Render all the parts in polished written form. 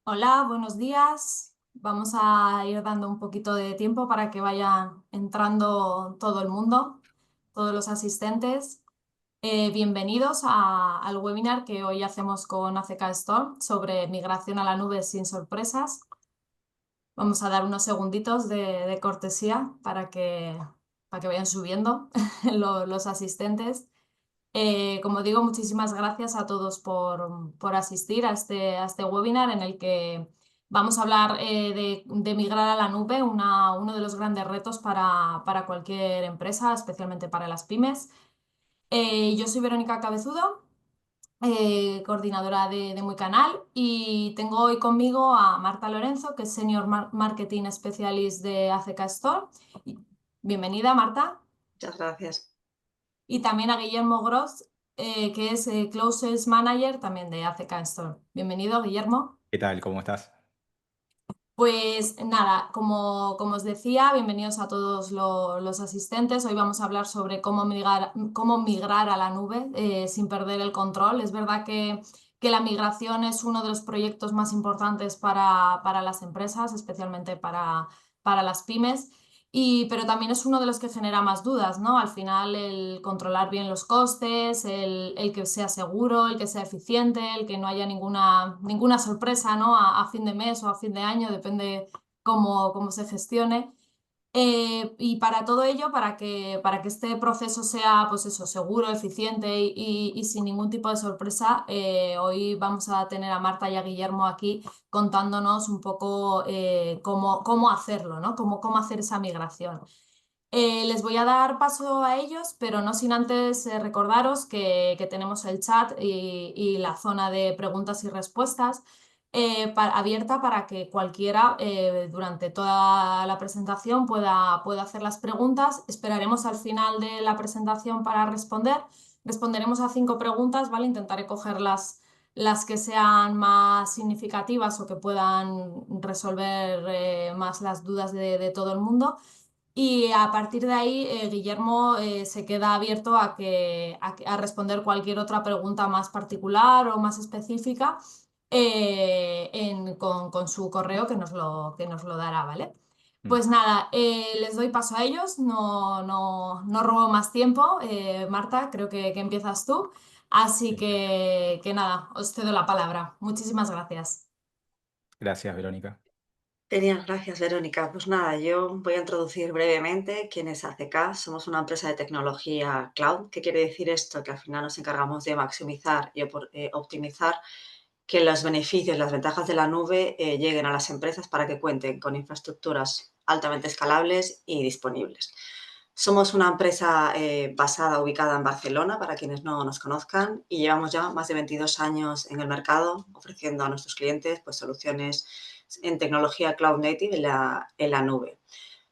Hola, buenos días. Vamos a ir dando un poquito de tiempo para que vayan entrando todo el mundo, todos los asistentes. Bienvenidos al webinar que hoy hacemos con ACK Store sobre migración a la nube sin sorpresas. Vamos a dar unos segunditos de cortesía para que vayan subiendo los asistentes. Como digo, muchísimas gracias a todos por asistir a este webinar en el que vamos a hablar de migrar a la nube, uno de los grandes retos para cualquier empresa, especialmente para las pymes. Yo soy Verónica Cabezudo, coordinadora de Muy Canal, y tengo hoy conmigo a Marta Lorenzo, que es Senior Marketing Specialist de ACK Store. Bienvenida, Marta. Muchas gracias. Y también a Guillermo Gross, que es Close Sales Manager también de ACK Store. Bienvenido, Guillermo. ¿Qué tal? ¿Cómo estás? Pues nada, como os decía, bienvenidos a todos los asistentes. Hoy vamos a hablar sobre cómo migrar a la nube sin perder el control. Es verdad que la migración es uno de los proyectos más importantes para las empresas, especialmente para las pymes. Pero también es uno de los que genera más dudas, ¿no? Al final, el controlar bien los costes, el que sea seguro, el que sea eficiente, el que no haya ninguna sorpresa, ¿no? A fin de mes o a fin de año, depende cómo se gestione. Y para todo ello, para que este proceso sea, pues eso, seguro, eficiente y sin ningún tipo de sorpresa, hoy vamos a tener a Marta y a Guillermo aquí contándonos un poco cómo hacerlo, ¿no? Cómo hacer esa migración. Les voy a dar paso a ellos, pero no sin antes recordaros que tenemos el chat y la zona de preguntas y respuestas abierta para que cualquiera durante toda la presentación pueda hacer las preguntas. Esperaremos al final de la presentación para responder. Responderemos a 5 preguntas, ¿vale? Intentaré coger las que sean más significativas o que puedan resolver más las dudas de todo el mundo. Y a partir de ahí, Guillermo se queda abierto a responder cualquier otra pregunta más particular o más específica con su correo que nos lo dará, ¿vale? Mm. Pues nada, les doy paso a ellos, no robo más tiempo. Marta, creo que empiezas tú. Así Genial. que nada, os cedo la palabra. Muchísimas gracias. Gracias, Verónica. Genial, gracias, Verónica. Pues nada, yo voy a introducir brevemente quién es ACK. Somos una empresa de tecnología cloud. ¿Qué quiere decir esto? Que al final nos encargamos de maximizar y optimizar que los beneficios, las ventajas de la nube lleguen a las empresas para que cuenten con infraestructuras altamente escalables y disponibles. Somos una empresa ubicada en Barcelona, para quienes no nos conozcan, y llevamos ya más de 22 años en el mercado ofreciendo a nuestros clientes pues, soluciones en tecnología cloud native en la nube.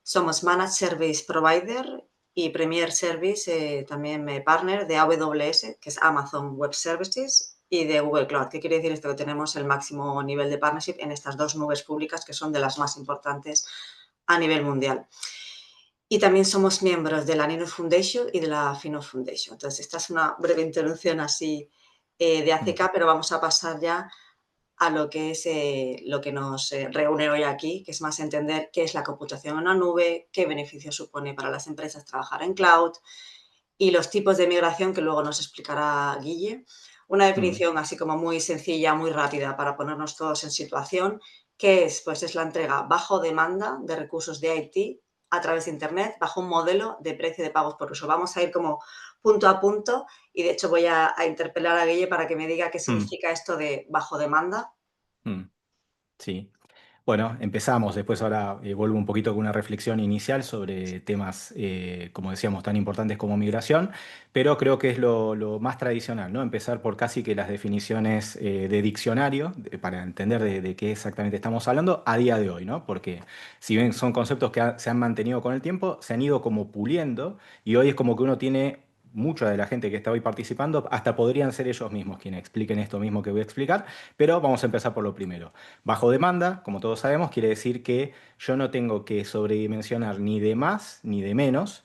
Somos Managed Service Provider y Premier Service, también partner de AWS, que es Amazon Web Services, y de Google Cloud. ¿Qué quiere decir esto? Que tenemos el máximo nivel de partnership en estas dos nubes públicas que son de las más importantes a nivel mundial. Y también somos miembros de la Linux Foundation y de la Finos Foundation. Entonces, esta es una breve introducción así de Mm. ACK, pero vamos a pasar ya a lo que es lo que nos reúne hoy aquí, que es más entender qué es la computación en la nube, qué beneficios supone para las empresas trabajar en cloud y los tipos de migración que luego nos explicará Guille. Una Mm. definición así como muy sencilla, muy rápida para ponernos todos en situación. ¿Qué es? Pues es la entrega bajo demanda de recursos de IT a través de Internet bajo un modelo de precio de pagos por uso. Vamos a ir como punto a punto y de hecho voy a interpelar a Guille para que me diga qué Mm. significa esto de bajo demanda. Mm. Sí. Bueno, empezamos. Después ahora vuelvo un poquito con una reflexión inicial sobre temas, como decíamos, tan importantes como migración, pero creo que es lo más tradicional, ¿no? Empezar por casi que las definiciones de diccionario para entender de qué exactamente estamos hablando a día de hoy, ¿no? Porque si bien son conceptos que se han mantenido con el tiempo, se han ido como puliendo y hoy es como que uno tiene. Mucha de la gente que está hoy participando, hasta podrían ser ellos mismos quienes expliquen esto mismo que voy a explicar, pero vamos a empezar por lo primero. Bajo demanda, como todos sabemos, quiere decir que yo no tengo que sobredimensionar ni de más ni de menos,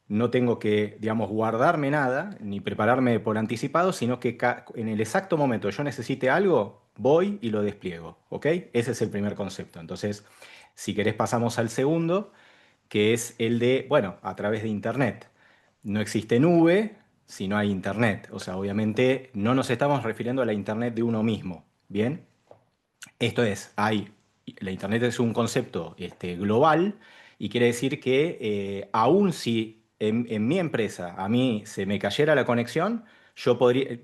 no tengo que, digamos, guardarme nada, ni prepararme por anticipado, sino que en el exacto momento yo necesite algo, voy y lo despliego, ¿ok? Ese es el primer concepto. Entonces, si querés pasamos al segundo, que es el de, bueno, a través de Internet. No existe nube si no hay Internet. O sea, obviamente no nos estamos refiriendo a la Internet de uno mismo, ¿bien? Esto es, la Internet es un concepto global y quiere decir que aun si en mi empresa a mí se me cayera la conexión,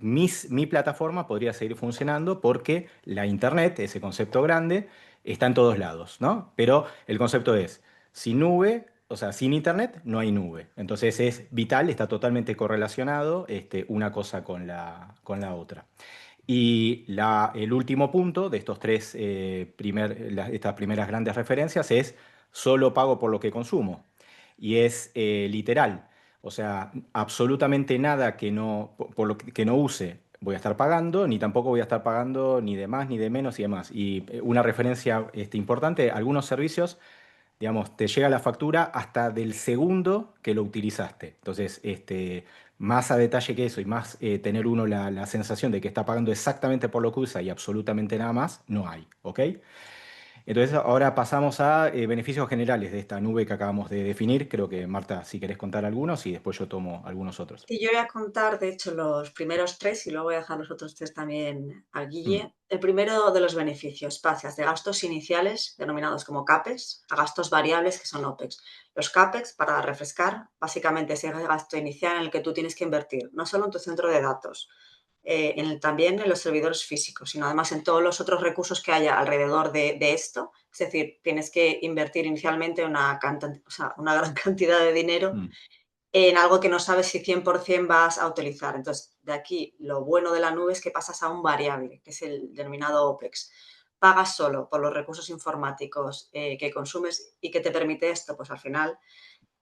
mi plataforma podría seguir funcionando porque la Internet, ese concepto grande, está en todos lados, ¿no? Pero el concepto es, sin nube, o sea, sin Internet no hay nube. Entonces es vital, está totalmente correlacionado una cosa con la otra. Y el último punto de estos tres, estas primeras grandes referencias es solo pago por lo que consumo. Y es literal. O sea, absolutamente nada que no, por lo que no use voy a estar pagando, ni tampoco voy a estar pagando ni de más, ni de menos y demás. Y una referencia importante, algunos servicios digamos, te llega la factura hasta del segundo que lo utilizaste. Entonces, más a detalle que eso y más tener uno la sensación de que está pagando exactamente por lo que usa y absolutamente nada más, no hay, ¿ok? Entonces, ahora pasamos a beneficios generales de esta nube que acabamos de definir. Creo que, Marta, si querés contar algunos y después yo tomo algunos otros. Y yo voy a contar, de hecho, los primeros tres y luego voy a dejar los otros tres también a Mm, Guille. El primero de los beneficios, pasas de gastos iniciales, denominados como CAPEX, a gastos variables, que son OPEX. Los CAPEX, para refrescar, básicamente es el gasto inicial en el que tú tienes que invertir, no solo en tu centro de datos, también en los servidores físicos, sino además en todos los otros recursos que haya alrededor de esto. Es decir, tienes que invertir inicialmente o sea, una gran cantidad de dinero mm, en algo que no sabes si 100% vas a utilizar. Entonces, de aquí, lo bueno de la nube es que pasas a un variable, que es el denominado OPEX. Pagas solo por los recursos informáticos que consumes y que te permite esto, pues al final,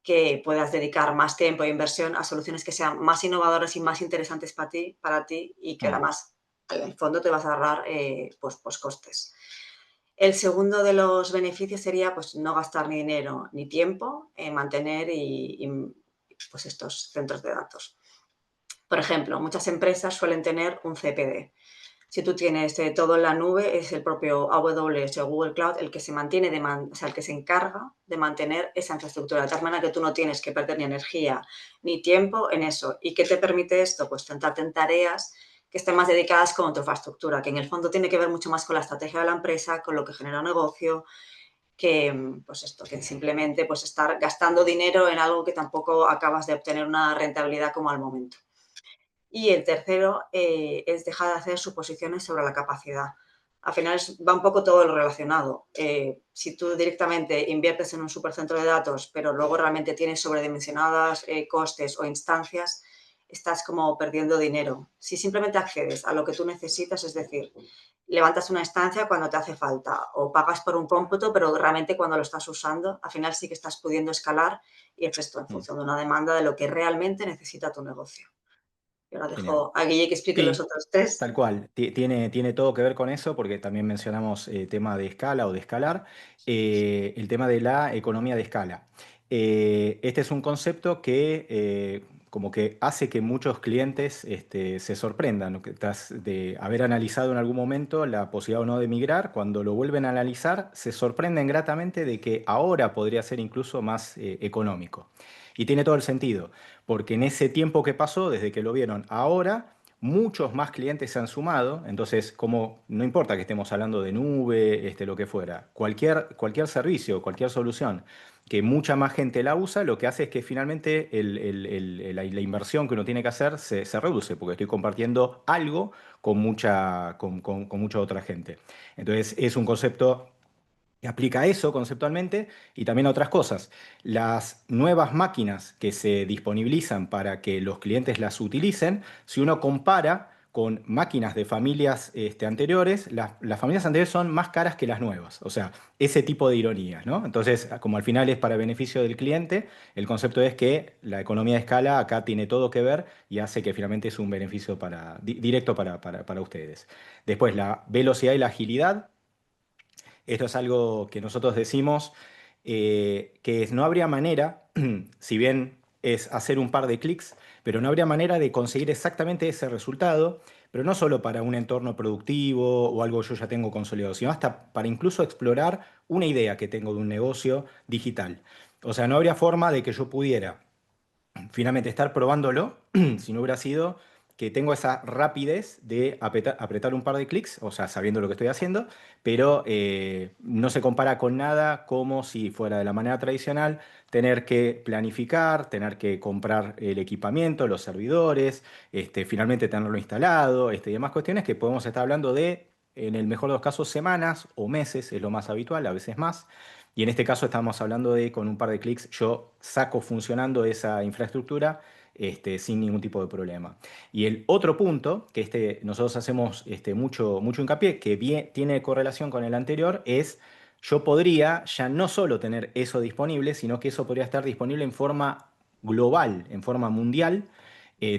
que puedas dedicar más tiempo e inversión a soluciones que sean más innovadoras y más interesantes para ti y que mm. además, en el fondo, te vas a ahorrar pues costes. El segundo de los beneficios sería pues, no gastar ni dinero ni tiempo en mantener pues, estos centros de datos. Por ejemplo, muchas empresas suelen tener un CPD. Si tú tienes todo en la nube, es el propio AWS o Google Cloud el que se mantiene, o sea, el que se encarga de mantener esa infraestructura, de tal manera que tú no tienes que perder ni energía ni tiempo en eso. ¿Y qué te permite esto? Pues centrarte en tareas que estén más dedicadas con tu infraestructura, que en el fondo tiene que ver mucho más con la estrategia de la empresa, con lo que genera un negocio, que pues esto, que simplemente pues estar gastando dinero en algo que tampoco acabas de obtener una rentabilidad como al momento. Y el tercero es dejar de hacer suposiciones sobre la capacidad. Al final va un poco todo lo relacionado. Si tú directamente inviertes en un supercentro de datos, pero luego realmente tienes sobredimensionadas costes o instancias, estás como perdiendo dinero. Si simplemente accedes a lo que tú necesitas, es decir, levantas una instancia cuando te hace falta o pagas por un cómputo, pero realmente cuando lo estás usando, al final sí que estás pudiendo escalar y el resto en Mm. función de una demanda de lo que realmente necesita tu negocio. Y ahora Genial. dejo a Guille que explique los Sí, otros tres. tal cual. Tiene todo que ver con eso porque también mencionamos tema de escala o de escalar, el tema de la economía de escala. Este es un concepto que como que hace que muchos clientes se sorprendan, ¿no? De haber analizado en algún momento la posibilidad o no de migrar. Cuando lo vuelven a analizar, se sorprenden gratamente de que ahora podría ser incluso más económico. Y tiene todo el sentido, porque en ese tiempo que pasó, desde que lo vieron ahora, muchos más clientes se han sumado, entonces como no importa que estemos hablando de nube, lo que fuera, cualquier servicio, cualquier solución que mucha más gente la usa, lo que hace es que finalmente la inversión que uno tiene que hacer se reduce, porque estoy compartiendo algo con mucha otra gente. Entonces es un concepto que aplica a eso conceptualmente y también a otras cosas. Las nuevas máquinas que se disponibilizan para que los clientes las utilicen, si uno compara con máquinas de familias anteriores, las familias anteriores son más caras que las nuevas. O sea, ese tipo de ironías, ¿no? Entonces, como al final es para beneficio del cliente, el concepto es que la economía de escala acá tiene todo que ver y hace que finalmente es un beneficio directo para ustedes. Después, la velocidad y la agilidad. Esto es algo que nosotros decimos que no habría manera, si bien es hacer un par de clics, pero no habría manera de conseguir exactamente ese resultado, pero no solo para un entorno productivo o algo que yo ya tengo consolidado, sino hasta para incluso explorar una idea que tengo de un negocio digital. O sea, no habría forma de que yo pudiera finalmente estar probándolo si no hubiera sido que tengo esa rapidez de apretar un par de clics, o sea, sabiendo lo que estoy haciendo, pero no se compara con nada como si fuera de la manera tradicional, tener que planificar, tener que comprar el equipamiento, los servidores, finalmente tenerlo instalado, y demás cuestiones que podemos estar hablando de, en el mejor de los casos, semanas o meses, es lo más habitual, a veces más. Y en este caso estamos hablando de con un par de clics yo saco funcionando esa infraestructura sin ningún tipo de problema. Y el otro punto, que nosotros hacemos mucho hincapié, que tiene correlación con el anterior, es yo podría ya no solo tener eso disponible, sino que eso podría estar disponible en forma global, en forma mundial,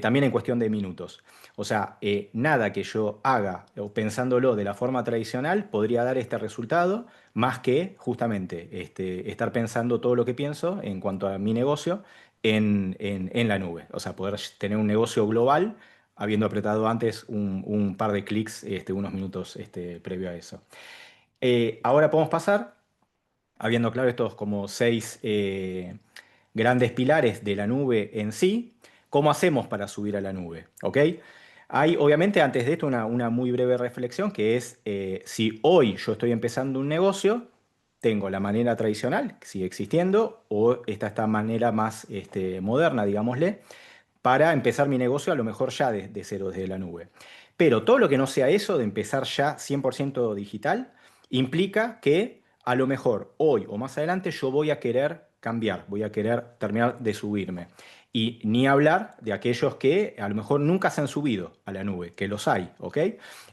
también en cuestión de minutos. O sea, nada que yo haga o pensándolo de la forma tradicional podría dar este resultado, más que justamente estar pensando todo lo que pienso en cuanto a mi negocio en la nube. O sea, poder tener un negocio global habiendo apretado antes un par de clics unos minutos previo a eso. Ahora podemos pasar, habiendo claro estos como 6 grandes pilares de la nube en sí, ¿cómo hacemos para subir a la nube? ¿Ok? Hay, obviamente, antes de esto, una muy breve reflexión que es, si hoy yo estoy empezando un negocio, tengo la manera tradicional, que sigue existiendo, o esta manera más moderna, digámosle, para empezar mi negocio a lo mejor ya de cero, desde la nube. Pero todo lo que no sea eso, de empezar ya 100% digital, implica que a lo mejor hoy o más adelante yo voy a querer cambiar, voy a querer terminar de subirme. Y ni hablar de aquellos que a lo mejor nunca se han subido a la nube, que los hay, ¿ok?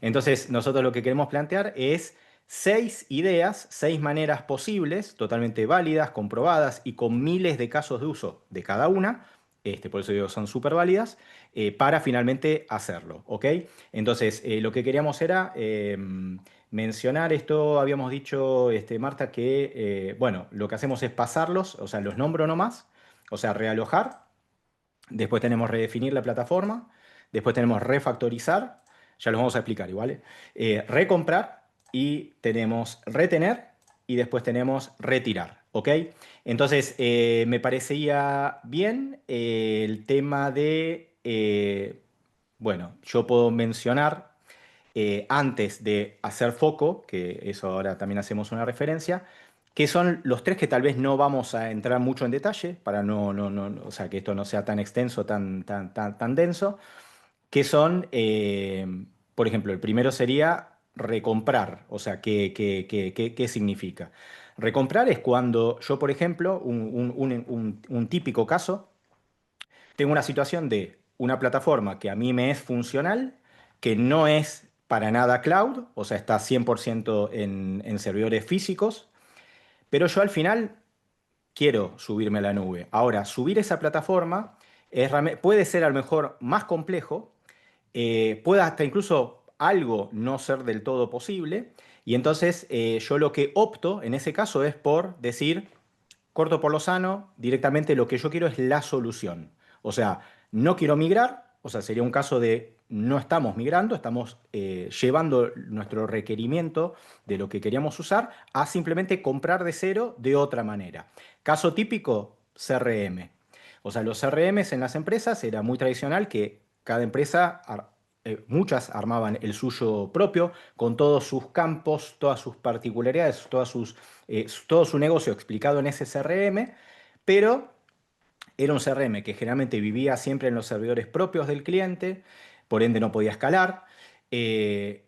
Entonces nosotros lo que queremos plantear es 6 ideas, 6 maneras posibles, totalmente válidas, comprobadas y con miles de casos de uso de cada una, por eso digo son súper válidas, para finalmente hacerlo, ¿ok? Entonces, lo que queríamos era mencionar esto, habíamos dicho, Marta, que, bueno, lo que hacemos es pasarlos, o sea, los nombro nomás, o sea, realojar, después tenemos redefinir la plataforma, después tenemos refactorizar, ya los vamos a explicar igual, recomprar y tenemos retener y después tenemos retirar, ¿ok? Entonces, me parecía bien el tema de, bueno, yo puedo mencionar antes de hacer foco, que eso ahora también hacemos una referencia, que son los 3 que tal vez no vamos a entrar mucho en detalle, para o sea, que esto no sea tan extenso, tan denso, que son, por ejemplo, el primero sería recomprar, o sea, ¿qué significa? Recomprar es cuando yo, por ejemplo, un típico caso, tengo una situación de una plataforma que a mí me es funcional, que no es para nada cloud, o sea, está 100% en servidores físicos, pero yo al final quiero subirme a la nube. Ahora, subir esa plataforma puede ser a lo mejor más complejo, puede hasta incluso algo no ser del todo posible, y entonces yo lo que opto en ese caso es por decir, corto por lo sano, directamente lo que yo quiero es la solución. O sea, no quiero migrar, o sea, sería un caso de no estamos migrando, estamos llevando nuestro requerimiento de lo que queríamos usar a simplemente comprar de cero de otra manera. Caso típico, CRM. O sea, los CRMs en las empresas era muy tradicional que cada empresa, muchas armaban el suyo propio, con todos sus campos, todas sus particularidades, todo su negocio explicado en ese CRM, pero era un CRM que generalmente vivía siempre en los servidores propios del cliente, por ende no podía escalar. eh,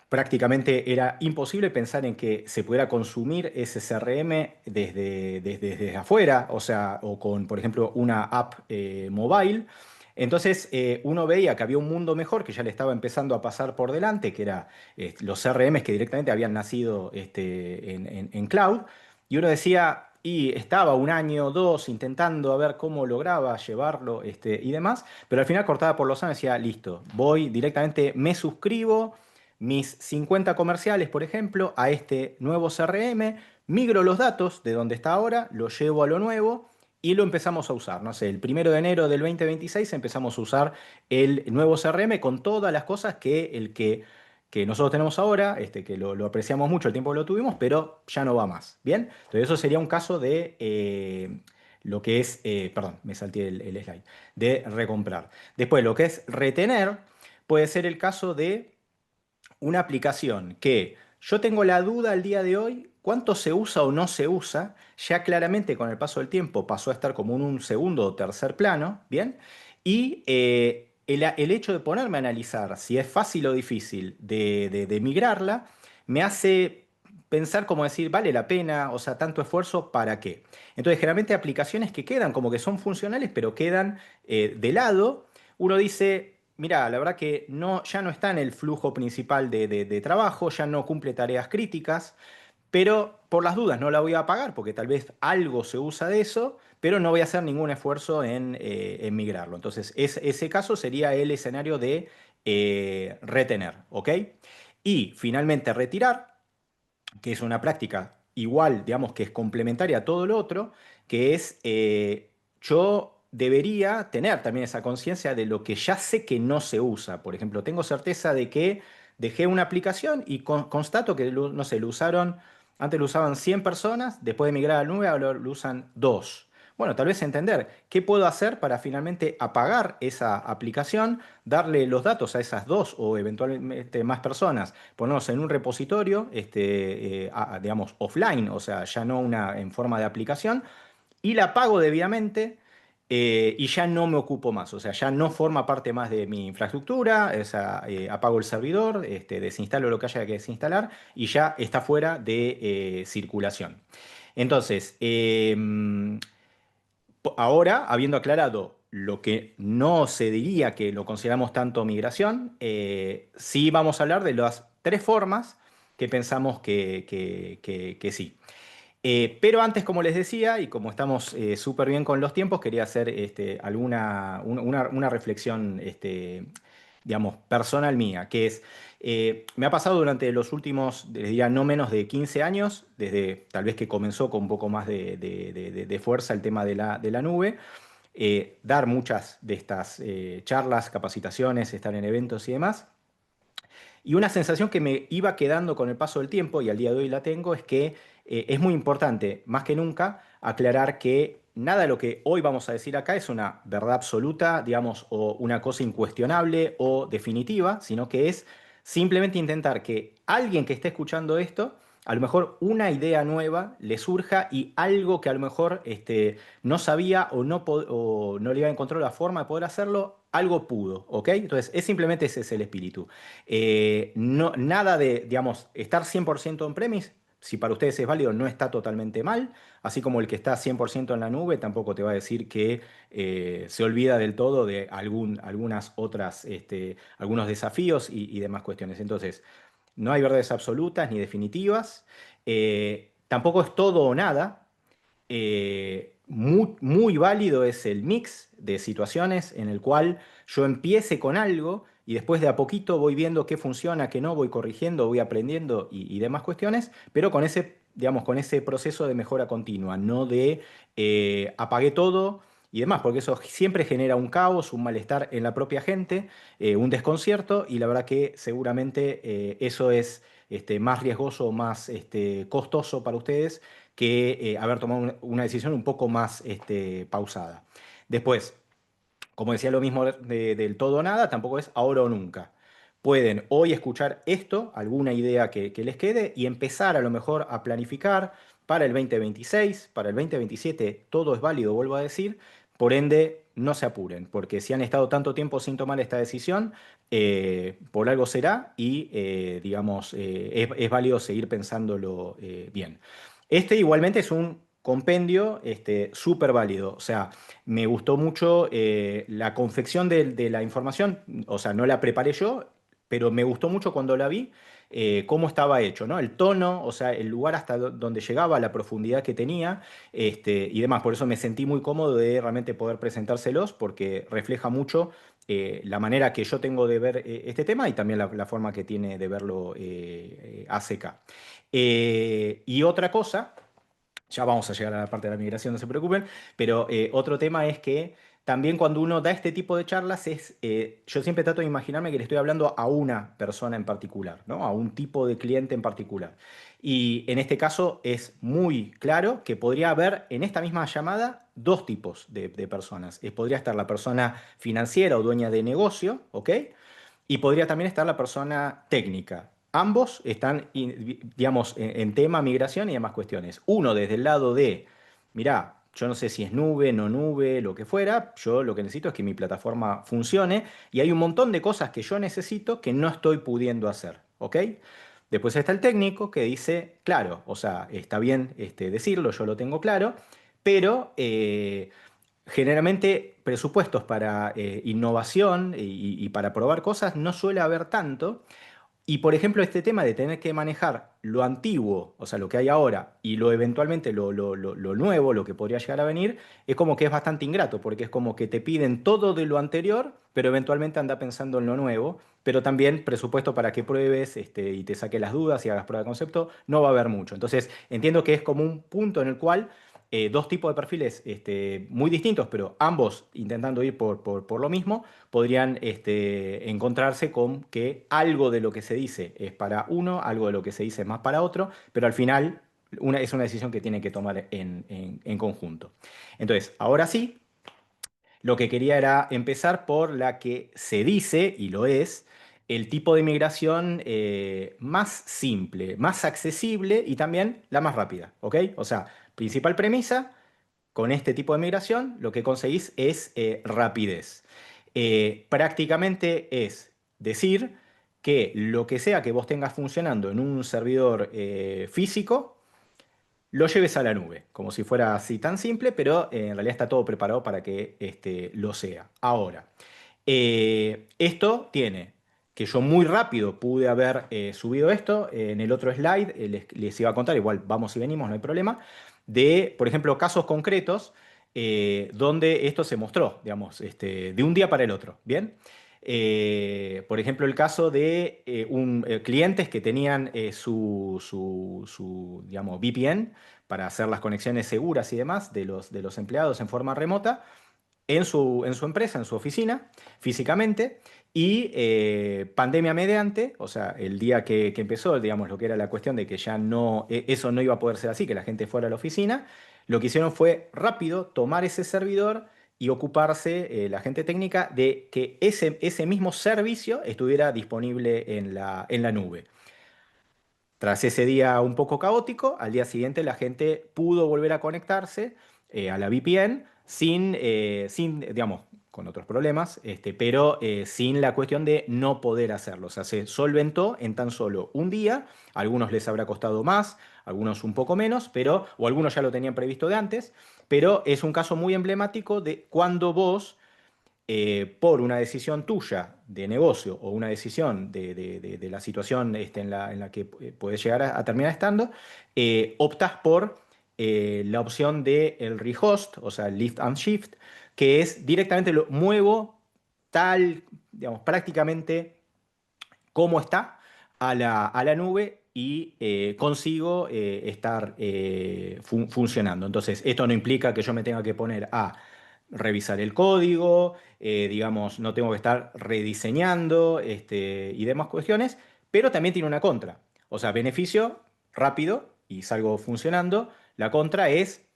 Prácticamente era imposible pensar en que se pudiera consumir ese CRM desde afuera, o sea, o con, por ejemplo, una app mobile. Entonces, uno veía que había un mundo mejor que ya le estaba empezando a pasar por delante, que era los CRMs que directamente habían nacido en cloud, y uno decía, y estaba un año o dos intentando a ver cómo lograba llevarlo y demás, pero al final cortaba por los años y decía, listo, voy directamente, me suscribo mis 50 comerciales, por ejemplo, a este nuevo CRM, migro los datos de donde está ahora, los llevo a lo nuevo y lo empezamos a usar. No sé, el 1 de enero del 2026 empezamos a usar el nuevo CRM con todas las cosas que nosotros tenemos ahora, que lo apreciamos mucho el tiempo que lo tuvimos, pero ya no va más. ¿Bien? Entonces eso sería un caso de lo que es, perdón, me salté el slide, de recomprar. Después, lo que es retener, puede ser el caso de una aplicación que yo tengo la duda al día de hoy, cuánto se usa o no se usa, ya claramente con el paso del tiempo pasó a estar como en un segundo o tercer plano, ¿bien? Y el hecho de ponerme a analizar si es fácil o difícil de migrarla, me hace pensar como decir, ¿vale la pena? O sea, tanto esfuerzo, ¿para qué? Entonces, generalmente aplicaciones que quedan como que son funcionales, pero quedan de lado, uno dice, mira, la verdad que no, ya no está en el flujo principal de trabajo, ya no cumple tareas críticas, pero por las dudas no la voy a pagar porque tal vez algo se usa de eso, pero no voy a hacer ningún esfuerzo en migrarlo. Entonces, ese caso sería el escenario de retener, ¿ok? Y finalmente retirar, que es una práctica igual, digamos, que es complementaria a todo lo otro, que es yo debería tener también esa conciencia de lo que ya sé que no se usa. Por ejemplo, tengo certeza de que dejé una aplicación y constato que, no sé, lo usaron, antes lo usaban 100 personas, después de migrar a la nube ahora lo usan 2. Bueno, tal vez entender qué puedo hacer para finalmente apagar esa aplicación, darle los datos a esas 2 o eventualmente más personas, ponerlos en un repositorio, digamos, offline, o sea, ya no en forma de aplicación, y la pago debidamente y ya no me ocupo más, o sea, ya no forma parte más de mi infraestructura, o sea, apago el servidor, desinstalo lo que haya que desinstalar y ya está fuera de circulación. Entonces, ahora, habiendo aclarado lo que no se diría que lo consideramos tanto migración, sí vamos a hablar de las tres formas que pensamos que sí. Pero antes, como les decía, y como estamos súper bien con los tiempos, quería hacer una reflexión, digamos, personal mía, que es, me ha pasado durante los últimos, les diría, no menos de 15 años, desde tal vez que comenzó con un poco más de fuerza el tema de la nube, dar muchas de estas charlas, capacitaciones, estar en eventos y demás. Y una sensación que me iba quedando con el paso del tiempo, y al día de hoy la tengo, es que es muy importante, más que nunca, aclarar que nada de lo que hoy vamos a decir acá es una verdad absoluta, digamos, o una cosa incuestionable o definitiva, sino que es simplemente intentar que alguien que esté escuchando esto, a lo mejor una idea nueva le surja y algo que a lo mejor no sabía o no le iba a encontrar la forma de poder hacerlo, algo pudo, ¿ok? Entonces, es simplemente ese es el espíritu. Nada de, digamos, estar 100% on-premise, si para ustedes es válido, no está totalmente mal, así como el que está 100% en la nube tampoco te va a decir que se olvida del todo de algunas otras, algunos desafíos y demás cuestiones. Entonces, no hay verdades absolutas ni definitivas, tampoco es todo o nada. Muy válido es el mix de situaciones en el cual yo empiece con algo y después de a poquito voy viendo qué funciona, qué no, voy corrigiendo, voy aprendiendo y demás cuestiones, pero con ese, digamos, con ese proceso de mejora continua, no de apagué todo y demás, porque eso siempre genera un caos, un malestar en la propia gente, un desconcierto y la verdad que seguramente eso es más riesgoso, más costoso para ustedes que haber tomado una decisión un poco más pausada. Después, como decía, lo mismo del todo o nada, tampoco es ahora o nunca. Pueden hoy escuchar esto, alguna idea que les quede, y empezar a lo mejor a planificar para el 2026, para el 2027, todo es válido, vuelvo a decir, por ende, no se apuren, porque si han estado tanto tiempo sin tomar esta decisión, por algo será y, digamos, es válido seguir pensándolo bien. Igualmente es un compendio súper válido, o sea, me gustó mucho la confección de la información, o sea, no la preparé yo, pero me gustó mucho cuando la vi, cómo estaba hecho, ¿no? El tono, o sea, el lugar hasta donde llegaba, la profundidad que tenía, y demás. Por eso me sentí muy cómodo de realmente poder presentárselos, porque refleja mucho la manera que yo tengo de ver este tema y también la forma que tiene de verlo ACK. Y otra cosa Ya vamos a llegar a la parte de la migración, no se preocupen, pero otro tema es que también cuando uno da este tipo de charlas yo siempre trato de imaginarme que le estoy hablando a una persona en particular, ¿no? A un tipo de cliente en particular. Y en este caso es muy claro que podría haber en esta misma llamada dos tipos de personas. Podría estar la persona financiera o dueña de negocio, ¿ok? Y podría también estar la persona técnica. Ambos están, digamos, en tema migración y demás cuestiones. Uno desde el lado de, mirá, yo no sé si es nube, no nube, lo que fuera, yo lo que necesito es que mi plataforma funcione y hay un montón de cosas que yo necesito que no estoy pudiendo hacer, ¿ok? Después está el técnico que dice, claro, o sea, está bien decirlo, yo lo tengo claro, pero generalmente presupuestos para innovación y para probar cosas no suele haber tanto. Y por ejemplo, este tema de tener que manejar lo antiguo, o sea, lo que hay ahora, y lo eventualmente lo nuevo, lo que podría llegar a venir, es como que es bastante ingrato, porque es como que te piden todo de lo anterior, pero eventualmente anda pensando en lo nuevo, pero también presupuesto para que pruebes y te saque las dudas y hagas prueba de concepto, no va a haber mucho. Entonces, entiendo que es como un punto en el cual dos tipos de perfiles muy distintos, pero ambos intentando ir por lo mismo, podrían encontrarse con que algo de lo que se dice es para uno, algo de lo que se dice es más para otro, pero al final es una decisión que tienen que tomar en conjunto. Entonces, ahora sí, lo que quería era empezar por la que se dice, y lo es, el tipo de migración más simple, más accesible y también la más rápida, ¿ok? O sea, principal premisa, con este tipo de migración lo que conseguís es rapidez. Prácticamente es decir que lo que sea que vos tengas funcionando en un servidor físico, lo lleves a la nube, como si fuera así tan simple, pero en realidad está todo preparado para que lo sea. Ahora, esto tiene que yo muy rápido pude haber subido esto. En el otro slide les iba a contar, igual vamos y venimos, no hay problema, de, por ejemplo, casos concretos donde esto se mostró, digamos, de un día para el otro, ¿bien? Por ejemplo, el caso de clientes que tenían digamos, VPN para hacer las conexiones seguras y demás de los empleados en forma remota en su empresa, en su oficina, físicamente, y pandemia mediante, o sea, el día que empezó, digamos, lo que era la cuestión de que ya no, eso no iba a poder ser así, que la gente fuera a la oficina, lo que hicieron fue rápido tomar ese servidor y ocuparse, la gente técnica, de que ese mismo servicio estuviera disponible en la nube. Tras ese día un poco caótico, al día siguiente la gente pudo volver a conectarse a la VPN digamos, con otros problemas, pero sin la cuestión de no poder hacerlo. O sea, se solventó en tan solo un día. A algunos les habrá costado más, algunos un poco menos, o algunos ya lo tenían previsto de antes, pero es un caso muy emblemático de cuando vos por una decisión tuya de negocio o una decisión de la situación en la que puedes llegar a terminar estando, optas por la opción del rehost, o sea, el lift and shift, que es directamente lo muevo tal, digamos, prácticamente como está a la nube y consigo estar funcionando. Entonces, esto no implica que yo me tenga que poner a revisar el código, digamos, no tengo que estar rediseñando y demás cuestiones, pero también tiene una contra. O sea, beneficio rápido y salgo funcionando. La contra es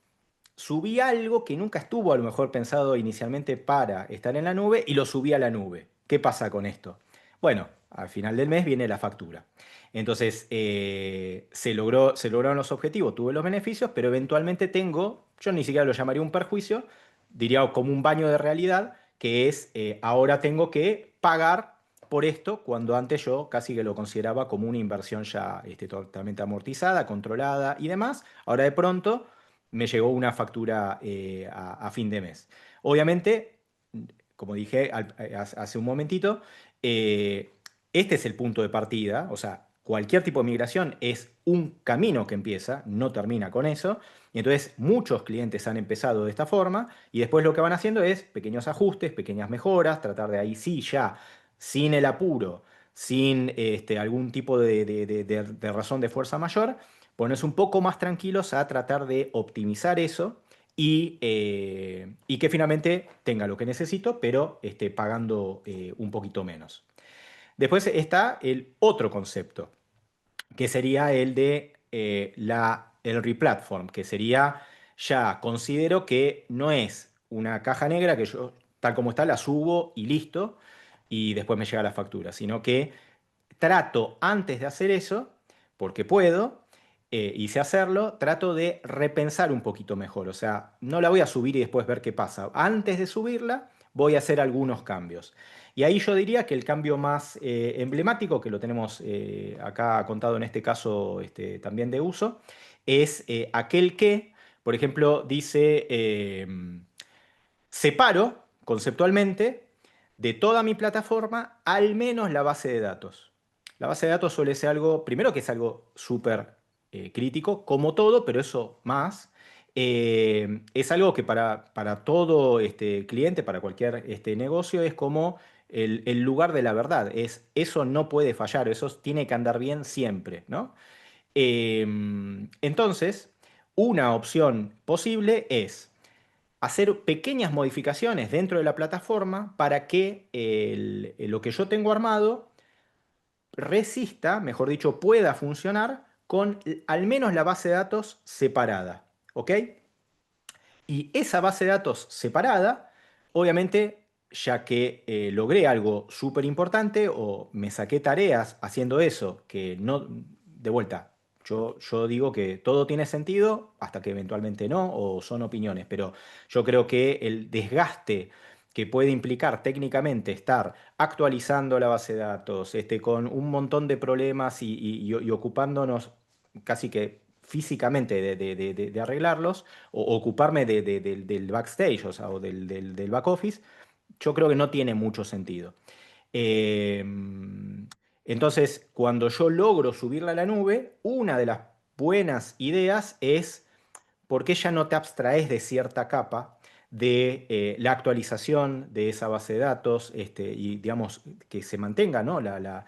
subí algo que nunca estuvo a lo mejor pensado inicialmente para estar en la nube y lo subí a la nube. ¿Qué pasa con esto? Bueno, al final del mes viene la factura. Entonces, se lograron los objetivos, tuve los beneficios, pero eventualmente tengo, yo ni siquiera lo llamaría un perjuicio, diría como un baño de realidad, que es ahora tengo que pagar por esto cuando antes yo casi que lo consideraba como una inversión ya totalmente amortizada, controlada y demás. Ahora de pronto me llegó una factura a fin de mes. Obviamente, como dije hace un momentito, eh, este es el punto de partida, o sea, cualquier tipo de migración es un camino que empieza, no termina con eso, y entonces muchos clientes han empezado de esta forma y después lo que van haciendo es pequeños ajustes, pequeñas mejoras, tratar de ahí sí ya, sin el apuro, sin algún tipo de razón de fuerza mayor, ponerse un poco más tranquilos a tratar de optimizar eso y que finalmente tenga lo que necesito, pero esté pagando un poquito menos. Después está el otro concepto, que sería el de el replatform, que sería, ya considero que no es una caja negra que yo, tal como está, la subo y listo, y después me llega la factura, sino que trato antes de hacer eso, porque puedo, y sé hacerlo, trato de repensar un poquito mejor. O sea, no la voy a subir y después ver qué pasa. Antes de subirla, voy a hacer algunos cambios. Y ahí yo diría que el cambio más emblemático, que lo tenemos acá contado en este caso también de uso, es aquel que, por ejemplo, dice, separo conceptualmente de toda mi plataforma al menos la base de datos. La base de datos suele ser algo, primero que es algo súper crítico, como todo, pero eso más. Es algo que para todo cliente, para cualquier negocio, es como el lugar de la verdad. Eso no puede fallar, eso tiene que andar bien siempre, ¿no? Entonces, una opción posible es hacer pequeñas modificaciones dentro de la plataforma para que lo que yo tengo armado resista, mejor dicho, pueda funcionar con al menos la base de datos separada. ¿Ok? Y esa base de datos separada, obviamente, ya que logré algo súper importante o me saqué tareas haciendo eso, que no, de vuelta, yo digo que todo tiene sentido hasta que eventualmente no, o son opiniones, pero yo creo que el desgaste que puede implicar técnicamente estar actualizando la base de datos, con un montón de problemas y ocupándonos casi que físicamente de arreglarlos, o ocuparme del backstage, o sea, o del back office, yo creo que no tiene mucho sentido. Eh, entonces, cuando yo logro subirla a la nube, una de las buenas ideas es por qué ya no te abstraes de cierta capa de la actualización de esa base de datos, y digamos que se mantenga, ¿no? La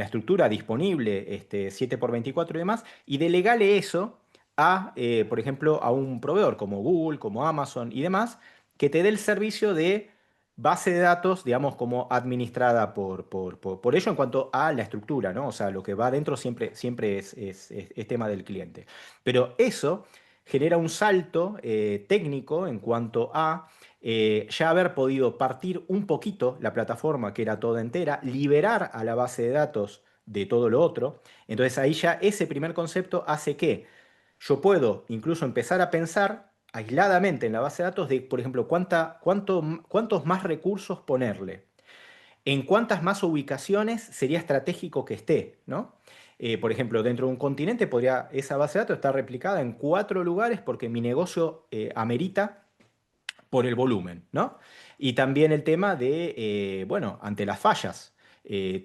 estructura disponible, 7 por 24 y demás, y delegale eso a, por ejemplo, a un proveedor como Google, como Amazon y demás, que te dé el servicio de base de datos, digamos, como administrada por ello en cuanto a la estructura, ¿no? O sea, lo que va adentro siempre es tema del cliente. Pero eso genera un salto técnico en cuanto a ya haber podido partir un poquito la plataforma que era toda entera, liberar a la base de datos de todo lo otro. Entonces ahí ya ese primer concepto hace que yo puedo incluso empezar a pensar aisladamente en la base de datos de, por ejemplo, cuántos más recursos ponerle, en cuántas más ubicaciones sería estratégico que esté, ¿no? Por ejemplo, dentro de un continente podría esa base de datos estar replicada en 4 lugares porque mi negocio amerita por el volumen, ¿no? Y también el tema de, bueno, ante las fallas.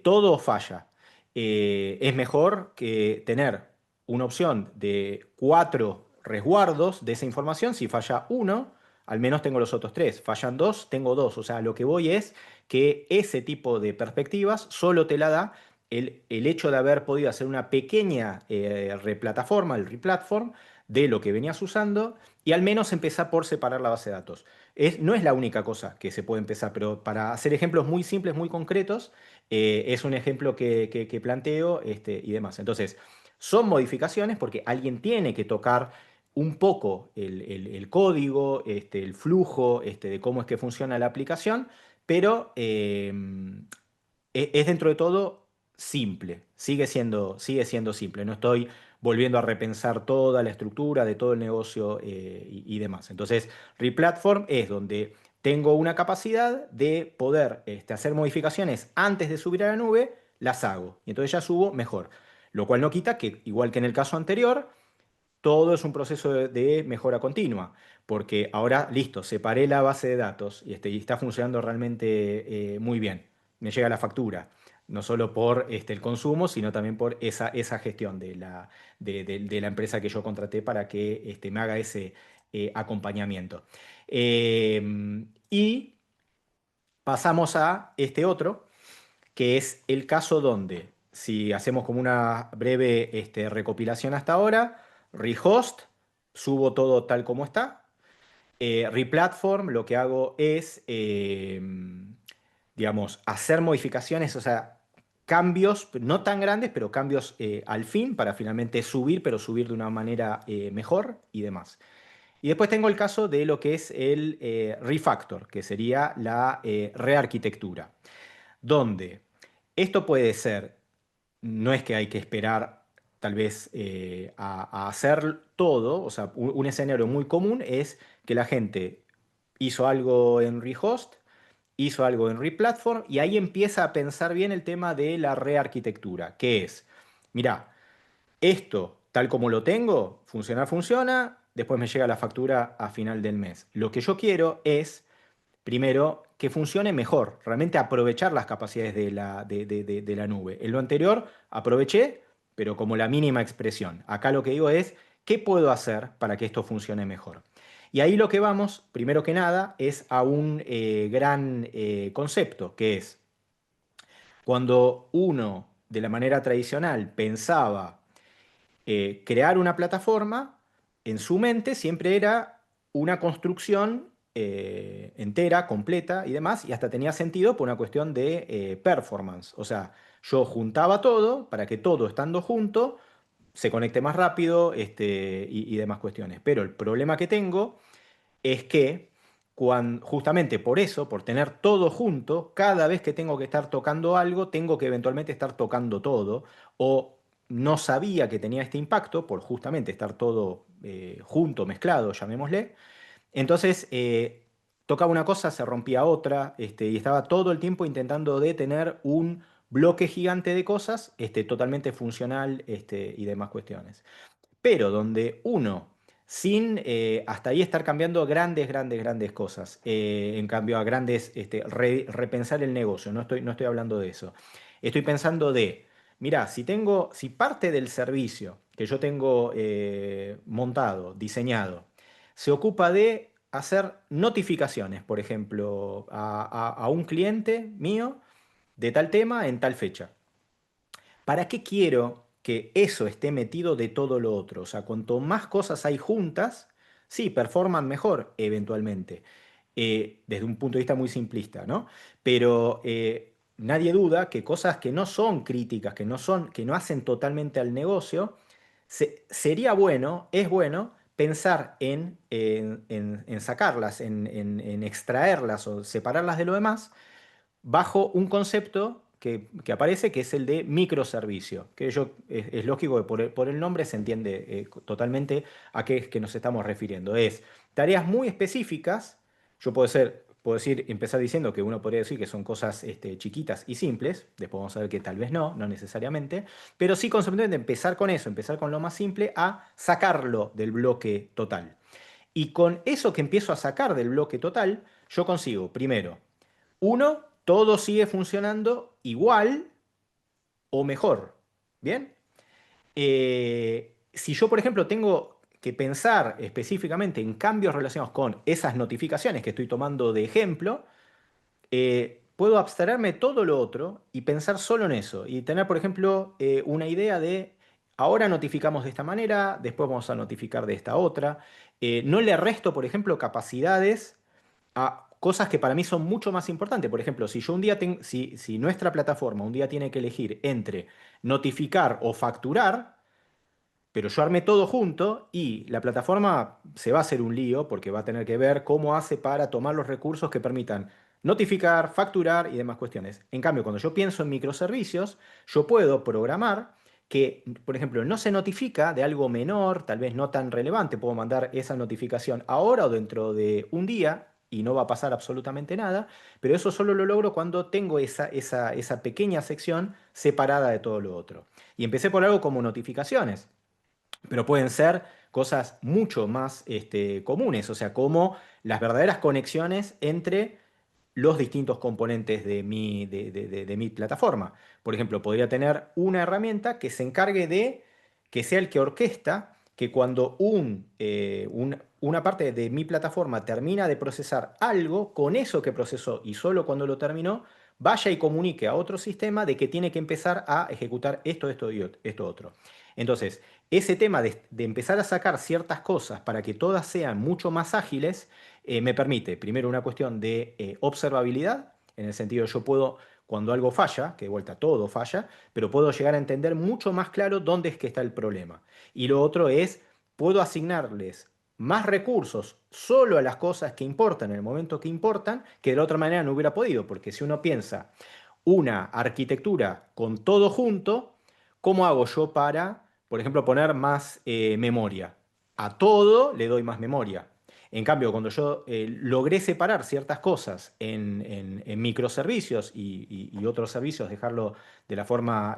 Todo falla. Es mejor que tener una opción de 4 resguardos de esa información. Si falla uno, al menos tengo los otros 3. Fallan 2, tengo 2. O sea, lo que voy es que ese tipo de perspectivas solo te la da el hecho de haber podido hacer una pequeña replataforma, el replatform, de lo que venías usando y al menos empezar por separar la base de datos. No es la única cosa que se puede empezar, pero para hacer ejemplos muy simples, muy concretos, es un ejemplo que planteo y demás. Entonces, son modificaciones porque alguien tiene que tocar un poco el código, el flujo, de cómo es que funciona la aplicación, pero es dentro de todo simple, sigue siendo simple. No estoy volviendo a repensar toda la estructura de todo el negocio y demás. Entonces, Replatform es donde tengo una capacidad de poder hacer modificaciones antes de subir a la nube, las hago. Y entonces ya subo mejor. Lo cual no quita que, igual que en el caso anterior, todo es un proceso de mejora continua, porque ahora, listo, separé la base de datos y está funcionando realmente muy bien. Me llega la factura, no solo por el consumo, sino también por esa gestión de la empresa que yo contraté para que me haga ese acompañamiento. Y pasamos a este otro, que es el caso donde si hacemos como una breve recopilación hasta ahora, rehost, subo todo tal como está. Replatform, lo que hago es, digamos, hacer modificaciones, o sea, cambios, no tan grandes, pero cambios al fin para finalmente subir, pero subir de una manera mejor y demás. Y después tengo el caso de lo que es el refactor, que sería la rearquitectura, donde esto puede ser, no es que hay que esperar tal vez a hacer todo, o sea, un escenario muy común es que la gente hizo algo en rehost, hizo algo en replatform y ahí empieza a pensar bien el tema de la rearquitectura, que es, mira, esto, tal como lo tengo, funciona, después me llega la factura a final del mes. Lo que yo quiero es, primero, que funcione mejor, realmente aprovechar las capacidades de la nube. En lo anterior aproveché, pero como la mínima expresión. Acá lo que digo es, ¿qué puedo hacer para que esto funcione mejor? Y ahí lo que vamos, primero que nada, es a un gran concepto, que es cuando uno, de la manera tradicional, pensaba crear una plataforma, en su mente siempre era una construcción entera, completa y demás, y hasta tenía sentido por una cuestión de performance. O sea, yo juntaba todo para que todo estando junto se conecte más rápido y demás cuestiones. Pero el problema que tengo es que justamente por eso, por tener todo junto, cada vez que tengo que estar tocando algo, tengo que eventualmente estar tocando todo, o no sabía que tenía este impacto por justamente estar todo junto, mezclado, llamémosle. Entonces, tocaba una cosa, se rompía otra, y estaba todo el tiempo intentando de tener un bloque gigante de cosas, totalmente funcional, y demás cuestiones, pero donde uno, sin hasta ahí estar cambiando grandes cosas, en cambio a grandes, repensar el negocio, no estoy hablando de eso. Estoy pensando de, mira, si parte del servicio que yo tengo montado, diseñado, se ocupa de hacer notificaciones, por ejemplo, a un cliente mío de tal tema en tal fecha. ¿Para qué quiero que eso esté metido de todo lo otro? O sea, cuanto más cosas hay juntas, sí, performan mejor eventualmente, desde un punto de vista muy simplista, ¿no? Pero nadie duda que cosas que no son críticas, que no hacen totalmente al negocio, sería bueno, es bueno pensar en sacarlas, en extraerlas o separarlas de lo demás bajo un concepto que aparece, que es el de microservicio, que es lógico que por el nombre se entiende totalmente a qué es que nos estamos refiriendo. Es tareas muy específicas, yo puedo decir, empezar diciendo que uno podría decir que son cosas chiquitas y simples, después vamos a ver que tal vez no necesariamente, pero sí conceptualmente empezar con eso, empezar con lo más simple a sacarlo del bloque total. Y con eso que empiezo a sacar del bloque total, yo consigo, primero, uno, todo sigue funcionando igual o mejor. ¿Bien? Si yo, por ejemplo, tengo que pensar específicamente en cambios relacionados con esas notificaciones que estoy tomando de ejemplo, puedo abstraerme todo lo otro y pensar solo en eso. Y tener, por ejemplo, una idea de, ahora notificamos de esta manera, después vamos a notificar de esta otra. No le resto, por ejemplo, capacidades a cosas que para mí son mucho más importantes. Por ejemplo, si yo un día si nuestra plataforma un día tiene que elegir entre notificar o facturar, pero yo armé todo junto y la plataforma se va a hacer un lío porque va a tener que ver cómo hace para tomar los recursos que permitan notificar, facturar y demás cuestiones. En cambio, cuando yo pienso en microservicios, yo puedo programar que, por ejemplo, no se notifica de algo menor, tal vez no tan relevante, puedo mandar esa notificación ahora o dentro de un día y no va a pasar absolutamente nada, pero eso solo lo logro cuando tengo esa pequeña sección separada de todo lo otro. Y empecé por algo como notificaciones, pero pueden ser cosas mucho más comunes, o sea, como las verdaderas conexiones entre los distintos componentes de mi plataforma. Por ejemplo, podría tener una herramienta que se encargue de que sea el que orquesta que cuando una parte de mi plataforma termina de procesar algo, con eso que procesó y solo cuando lo terminó, vaya y comunique a otro sistema de que tiene que empezar a ejecutar esto, esto y esto otro. Entonces, ese tema de empezar a sacar ciertas cosas para que todas sean mucho más ágiles, me permite, primero, una cuestión de observabilidad, en el sentido de yo puedo, cuando algo falla, que de vuelta todo falla, pero puedo llegar a entender mucho más claro dónde es que está el problema. Y lo otro es, puedo asignarles más recursos solo a las cosas que importan en el momento que importan, que de la otra manera no hubiera podido, porque si uno piensa una arquitectura con todo junto, ¿cómo hago yo para, por ejemplo, poner más memoria? A todo le doy más memoria. En cambio, cuando yo logré separar ciertas cosas en microservicios y otros servicios, dejarlo de la forma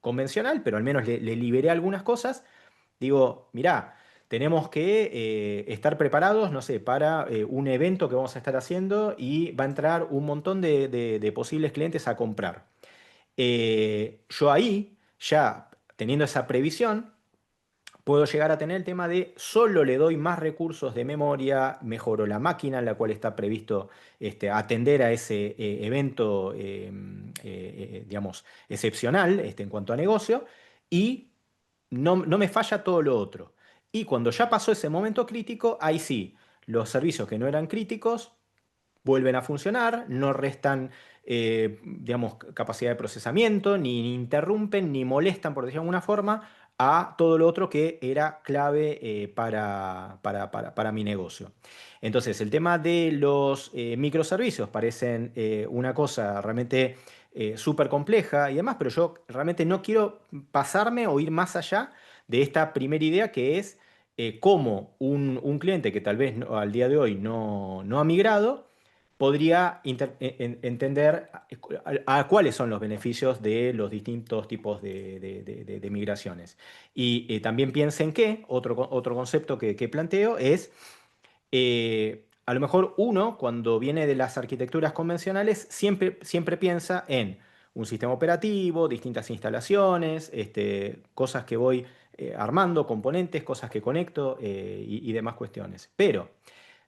convencional, pero al menos le liberé algunas cosas, digo, mirá, tenemos que estar preparados, no sé, para un evento que vamos a estar haciendo y va a entrar un montón de posibles clientes a comprar. Yo ahí, ya teniendo esa previsión, puedo llegar a tener el tema de solo le doy más recursos de memoria, mejoro la máquina en la cual está previsto atender a ese evento, digamos, excepcional en cuanto a negocio, y no me falla todo lo otro. Y cuando ya pasó ese momento crítico, ahí sí, los servicios que no eran críticos vuelven a funcionar, no restan, digamos, capacidad de procesamiento, ni interrumpen, ni molestan, por decirlo de alguna forma, a todo lo otro que era clave para mi negocio. Entonces, el tema de los microservicios parecen una cosa realmente súper compleja y demás, pero yo realmente no quiero pasarme o ir más allá de esta primera idea, que es cómo un cliente que tal vez al día de hoy no ha migrado podría entender a cuáles son los beneficios de los distintos tipos de migraciones. Y también piensen que otro concepto que planteo es, a lo mejor uno, cuando viene de las arquitecturas convencionales, siempre piensa en un sistema operativo, distintas instalaciones, cosas que voy armando, componentes, cosas que conecto y demás cuestiones. Pero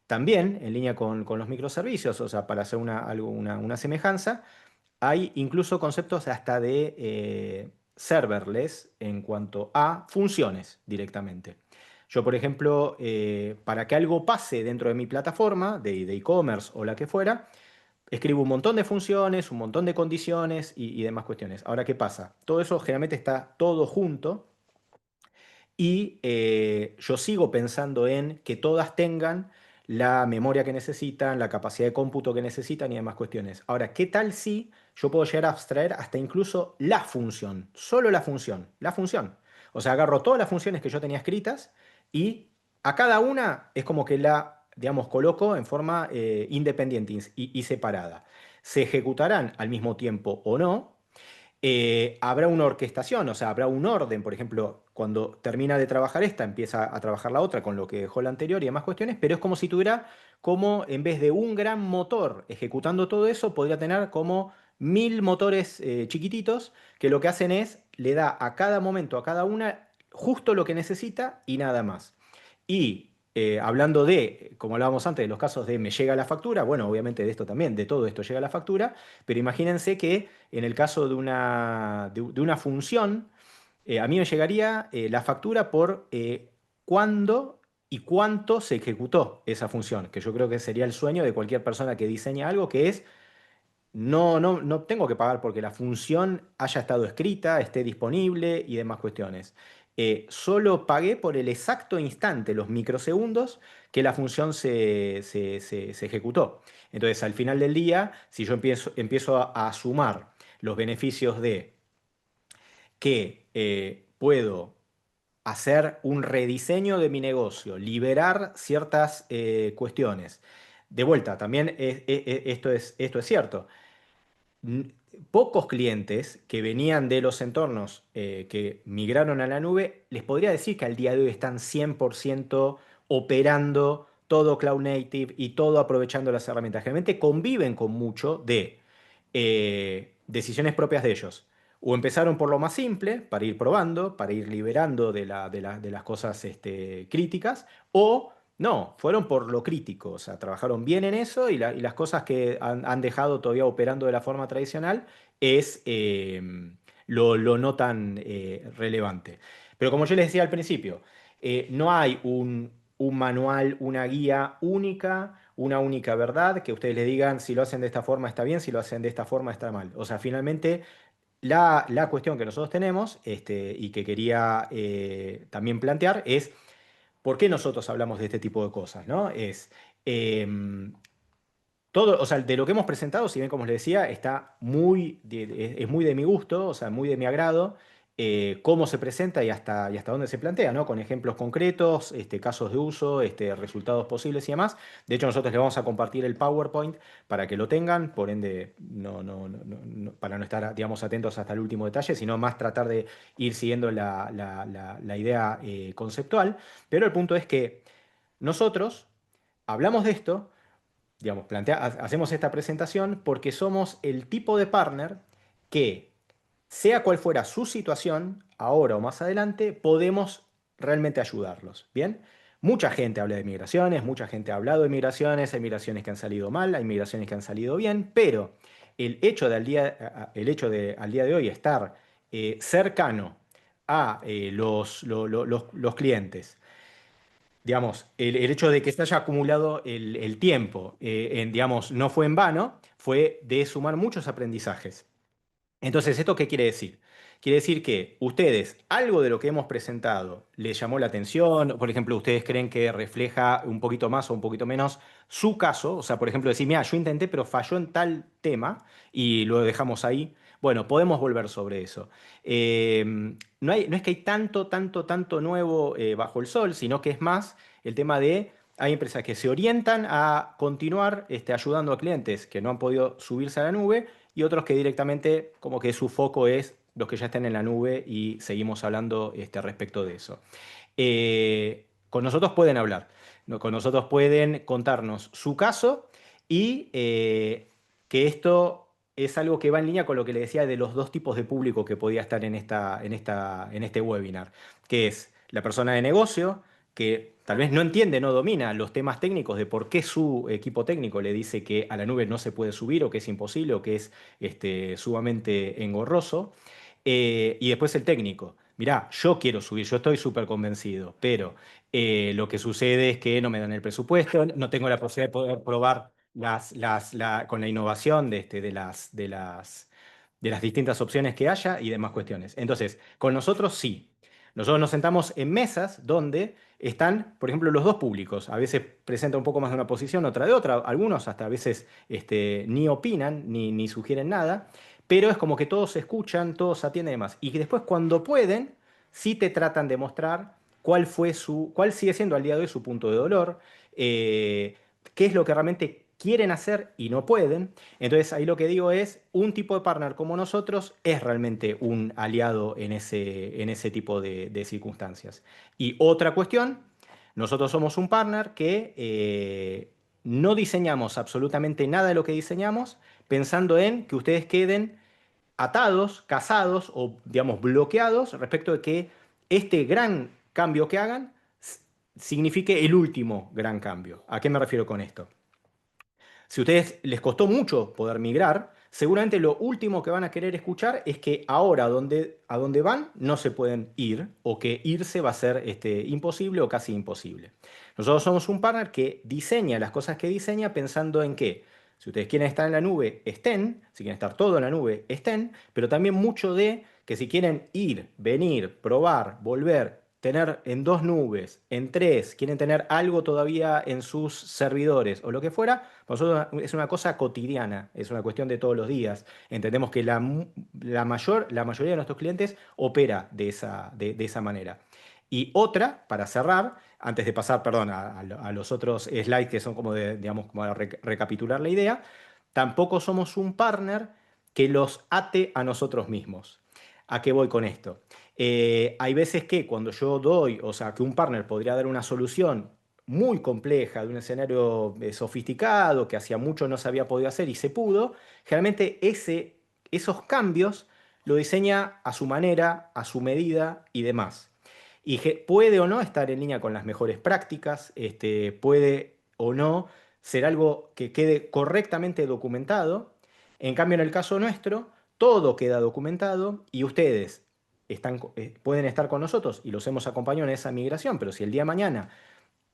también, en línea con los microservicios, o sea, para hacer una semejanza, hay incluso conceptos hasta de serverless en cuanto a funciones directamente. Yo, por ejemplo, para que algo pase dentro de mi plataforma de e-commerce o la que fuera, escribo un montón de funciones, un montón de condiciones y demás cuestiones. Ahora, ¿qué pasa? Todo eso generalmente está todo junto y yo sigo pensando en que todas tengan la memoria que necesitan, la capacidad de cómputo que necesitan y demás cuestiones. Ahora, ¿qué tal si yo puedo llegar a abstraer hasta incluso la función? Solo la función, la función. O sea, agarro todas las funciones que yo tenía escritas y a cada una es como que la, digamos, coloco en forma independiente y separada. Se ejecutarán al mismo tiempo o no, habrá una orquestación, o sea, habrá un orden. Por ejemplo, cuando termina de trabajar esta, empieza a trabajar la otra con lo que dejó la anterior y demás cuestiones, pero es como si tuviera, como en vez de un gran motor ejecutando todo eso, podría tener como 1000 motores chiquititos, que lo que hacen es, le da a cada momento, a cada una, justo lo que necesita y nada más. Y hablando de, como hablábamos antes, de los casos de me llega la factura, bueno, obviamente de esto también, de todo esto llega la factura, pero imagínense que en el caso de una función, a mí me llegaría la factura por cuándo y cuánto se ejecutó esa función, que yo creo que sería el sueño de cualquier persona que diseña algo, que es no tengo que pagar porque la función haya estado escrita, esté disponible y demás cuestiones. Solo pagué por el exacto instante, los microsegundos, que la función se ejecutó. Entonces, al final del día, si yo empiezo a sumar los beneficios de que puedo hacer un rediseño de mi negocio, liberar ciertas cuestiones. De vuelta, también esto es cierto. Pocos clientes que venían de los entornos que migraron a la nube, les podría decir que al día de hoy están 100% operando todo cloud native y todo aprovechando las herramientas. Generalmente conviven con mucho de decisiones propias de ellos. O empezaron por lo más simple, para ir probando, para ir liberando de las cosas críticas, o No, fueron por lo crítico, o sea, trabajaron bien en eso y las cosas que han dejado todavía operando de la forma tradicional es lo no tan relevante. Pero como yo les decía al principio, no hay un manual, una guía única, una única verdad que ustedes le digan si lo hacen de esta forma está bien, si lo hacen de esta forma está mal. O sea, finalmente la cuestión que nosotros tenemos y que quería también plantear es ¿por qué nosotros hablamos de este tipo de cosas, ¿no? Em, todo, o sea, de lo que hemos presentado, si bien como les decía, está es muy de mi gusto, o sea, muy de mi agrado, cómo se presenta y hasta dónde se plantea, ¿no? Con ejemplos concretos, casos de uso, resultados posibles y demás. De hecho, nosotros les vamos a compartir el PowerPoint para que lo tengan, por ende, para no estar, digamos, atentos hasta el último detalle, sino más tratar de ir siguiendo la idea conceptual. Pero el punto es que nosotros hablamos de esto, digamos, hacemos esta presentación porque somos el tipo de partner que, sea cual fuera su situación, ahora o más adelante, podemos realmente ayudarlos. ¿Bien? Mucha gente habla de migraciones, mucha gente ha hablado de migraciones, hay migraciones que han salido mal, hay migraciones que han salido bien, pero el hecho de al día de hoy estar cercano a los clientes, digamos, el hecho de que se haya acumulado el tiempo, digamos, no fue en vano, fue de sumar muchos aprendizajes. Entonces, ¿esto qué quiere decir? Quiere decir que ustedes, algo de lo que hemos presentado les llamó la atención, por ejemplo, ustedes creen que refleja un poquito más o un poquito menos su caso, o sea, por ejemplo, decir, mira, yo intenté, pero falló en tal tema y lo dejamos ahí. Bueno, podemos volver sobre eso. No es que hay tanto nuevo bajo el sol, sino que es más el tema de, hay empresas que se orientan a continuar ayudando a clientes que no han podido subirse a la nube y otros que directamente como que su foco es los que ya estén en la nube y seguimos hablando respecto de eso. Con nosotros pueden hablar, ¿no? Con nosotros pueden contarnos su caso y que esto es algo que va en línea con lo que le decía de los dos tipos de público que podía estar en este webinar, que es la persona de negocio, que tal vez no entiende, no domina los temas técnicos de por qué su equipo técnico le dice que a la nube no se puede subir o que es imposible o que es sumamente engorroso. Y después el técnico. Mirá, yo quiero subir, yo estoy súper convencido, pero lo que sucede es que no me dan el presupuesto, no tengo la posibilidad de poder probar con la innovación de las distintas opciones que haya y demás cuestiones. Entonces, con nosotros sí. Nosotros nos sentamos en mesas donde están, por ejemplo, los dos públicos. A veces presenta un poco más de una posición, otra de otra. Algunos hasta a veces ni opinan ni sugieren nada. Pero es como que todos se escuchan, todos atienden y demás. Y que después cuando pueden, sí te tratan de mostrar cuál sigue siendo al día de hoy su punto de dolor, qué es lo que realmente quieren hacer y no pueden. Entonces ahí lo que digo es, un tipo de partner como nosotros es realmente un aliado en ese tipo de circunstancias. Y otra cuestión, nosotros somos un partner que no diseñamos absolutamente nada de lo que diseñamos pensando en que ustedes queden atados, casados o, digamos, bloqueados respecto de que este gran cambio que hagan signifique el último gran cambio. ¿A qué me refiero con esto? Si a ustedes les costó mucho poder migrar, seguramente lo último que van a querer escuchar es que ahora a donde van no se pueden ir o que irse va a ser imposible o casi imposible. Nosotros somos un partner que diseña las cosas que diseña pensando en que si ustedes quieren estar en la nube, estén, si quieren estar todo en la nube, estén, pero también mucho de que si quieren ir, venir, probar, volver, tener en dos nubes, en tres, quieren tener algo todavía en sus servidores o lo que fuera, para nosotros es una cosa cotidiana, es una cuestión de todos los días. Entendemos que la mayoría de nuestros clientes opera de esa manera. Y otra, para cerrar, antes de pasar, perdón, a los otros slides que son como digamos, como a recapitular la idea, tampoco somos un partner que los ate a nosotros mismos. ¿A qué voy con esto? Hay veces que cuando yo doy, o sea, que un partner podría dar una solución muy compleja, de un escenario sofisticado, que hacía mucho no se había podido hacer y se pudo, generalmente esos cambios lo diseña a su manera, a su medida y demás. y puede o no estar en línea con las mejores prácticas, puede o no ser algo que quede correctamente documentado. En cambio, en el caso nuestro, todo queda documentado y ustedes pueden estar con nosotros y los hemos acompañado en esa migración, pero si el día de mañana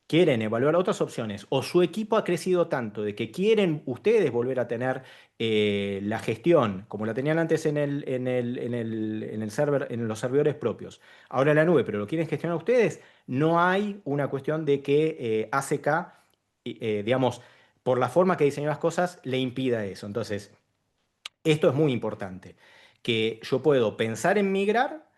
quieren evaluar otras opciones o su equipo ha crecido tanto de que quieren ustedes volver a tener la gestión como la tenían antes en el server, en los servidores propios, ahora en la nube, pero lo quieren gestionar ustedes, no hay una cuestión de que ACK, digamos, por la forma que diseñó las cosas, le impida eso. Entonces, esto es muy importante, que yo puedo pensar en migrar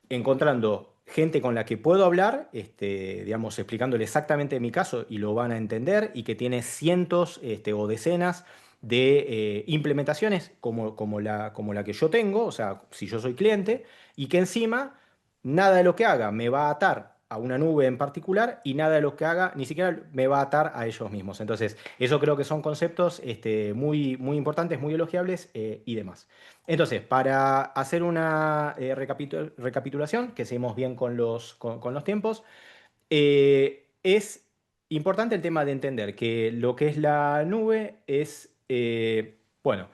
encontrando gente con la que puedo hablar, digamos, explicándole exactamente mi caso y lo van a entender y que tiene cientos o decenas de implementaciones como la que yo tengo, o sea, si yo soy cliente, y que encima nada de lo que haga me va a atar a una nube en particular y nada de lo que haga ni siquiera me va a atar a ellos mismos. Entonces, eso creo que son conceptos muy, muy importantes, muy elogiables y demás. Entonces, para hacer una recapitulación, que seguimos bien con los tiempos, es importante el tema de entender que lo que es la nube es, bueno,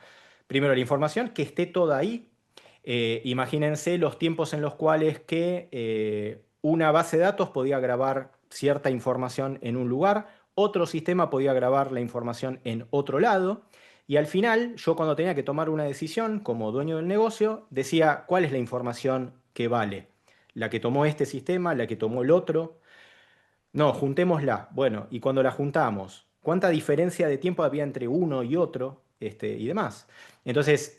primero la información, que esté toda ahí. Imagínense los tiempos en los cuales que una base de datos podía grabar cierta información en un lugar, otro sistema podía grabar la información en otro lado. Y al final, yo cuando tenía que tomar una decisión como dueño del negocio, decía cuál es la información que vale. La que tomó este sistema, la que tomó el otro. No, juntémosla. Bueno, y cuando la juntamos, ¿cuánta diferencia de tiempo había entre uno y otro? Y demás. Entonces,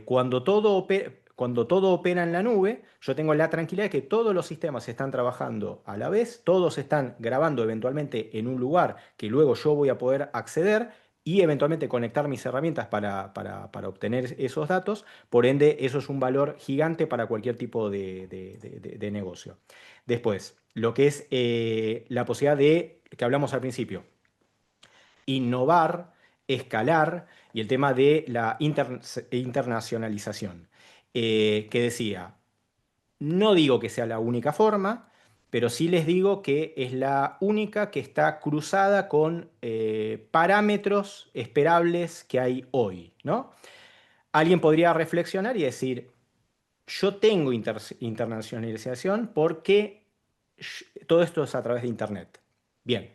cuando todo opera en la nube, yo tengo la tranquilidad de que todos los sistemas están trabajando a la vez, todos están grabando eventualmente en un lugar que luego yo voy a poder acceder y eventualmente conectar mis herramientas para obtener esos datos. Por ende, eso es un valor gigante para cualquier tipo de negocio. Después, lo que es la posibilidad de, que hablamos al principio, innovar, escalar y el tema de la internacionalización, que decía, no digo que sea la única forma, pero sí les digo que es la única que está cruzada con parámetros esperables que hay hoy, ¿no? Alguien podría reflexionar y decir, yo tengo internacionalización porque todo esto es a través de Internet. Bien,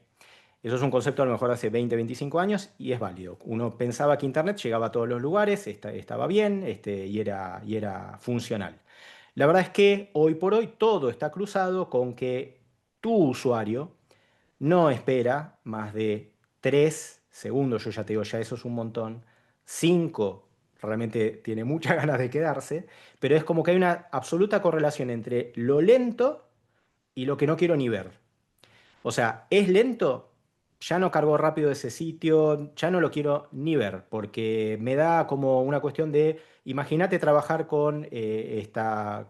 eso es un concepto a lo mejor de hace 20, 25 años y es válido. Uno pensaba que Internet llegaba a todos los lugares, estaba bien y era funcional. La verdad es que hoy por hoy todo está cruzado con que tu usuario no espera más de 3 segundos, yo ya te digo, ya eso es un montón. 5 realmente tiene muchas ganas de quedarse, pero es como que hay una absoluta correlación entre lo lento y lo que no quiero ni ver. O sea, es lento, ya no cargo rápido ese sitio, ya no lo quiero ni ver, porque me da como una cuestión de, imagínate trabajar con esta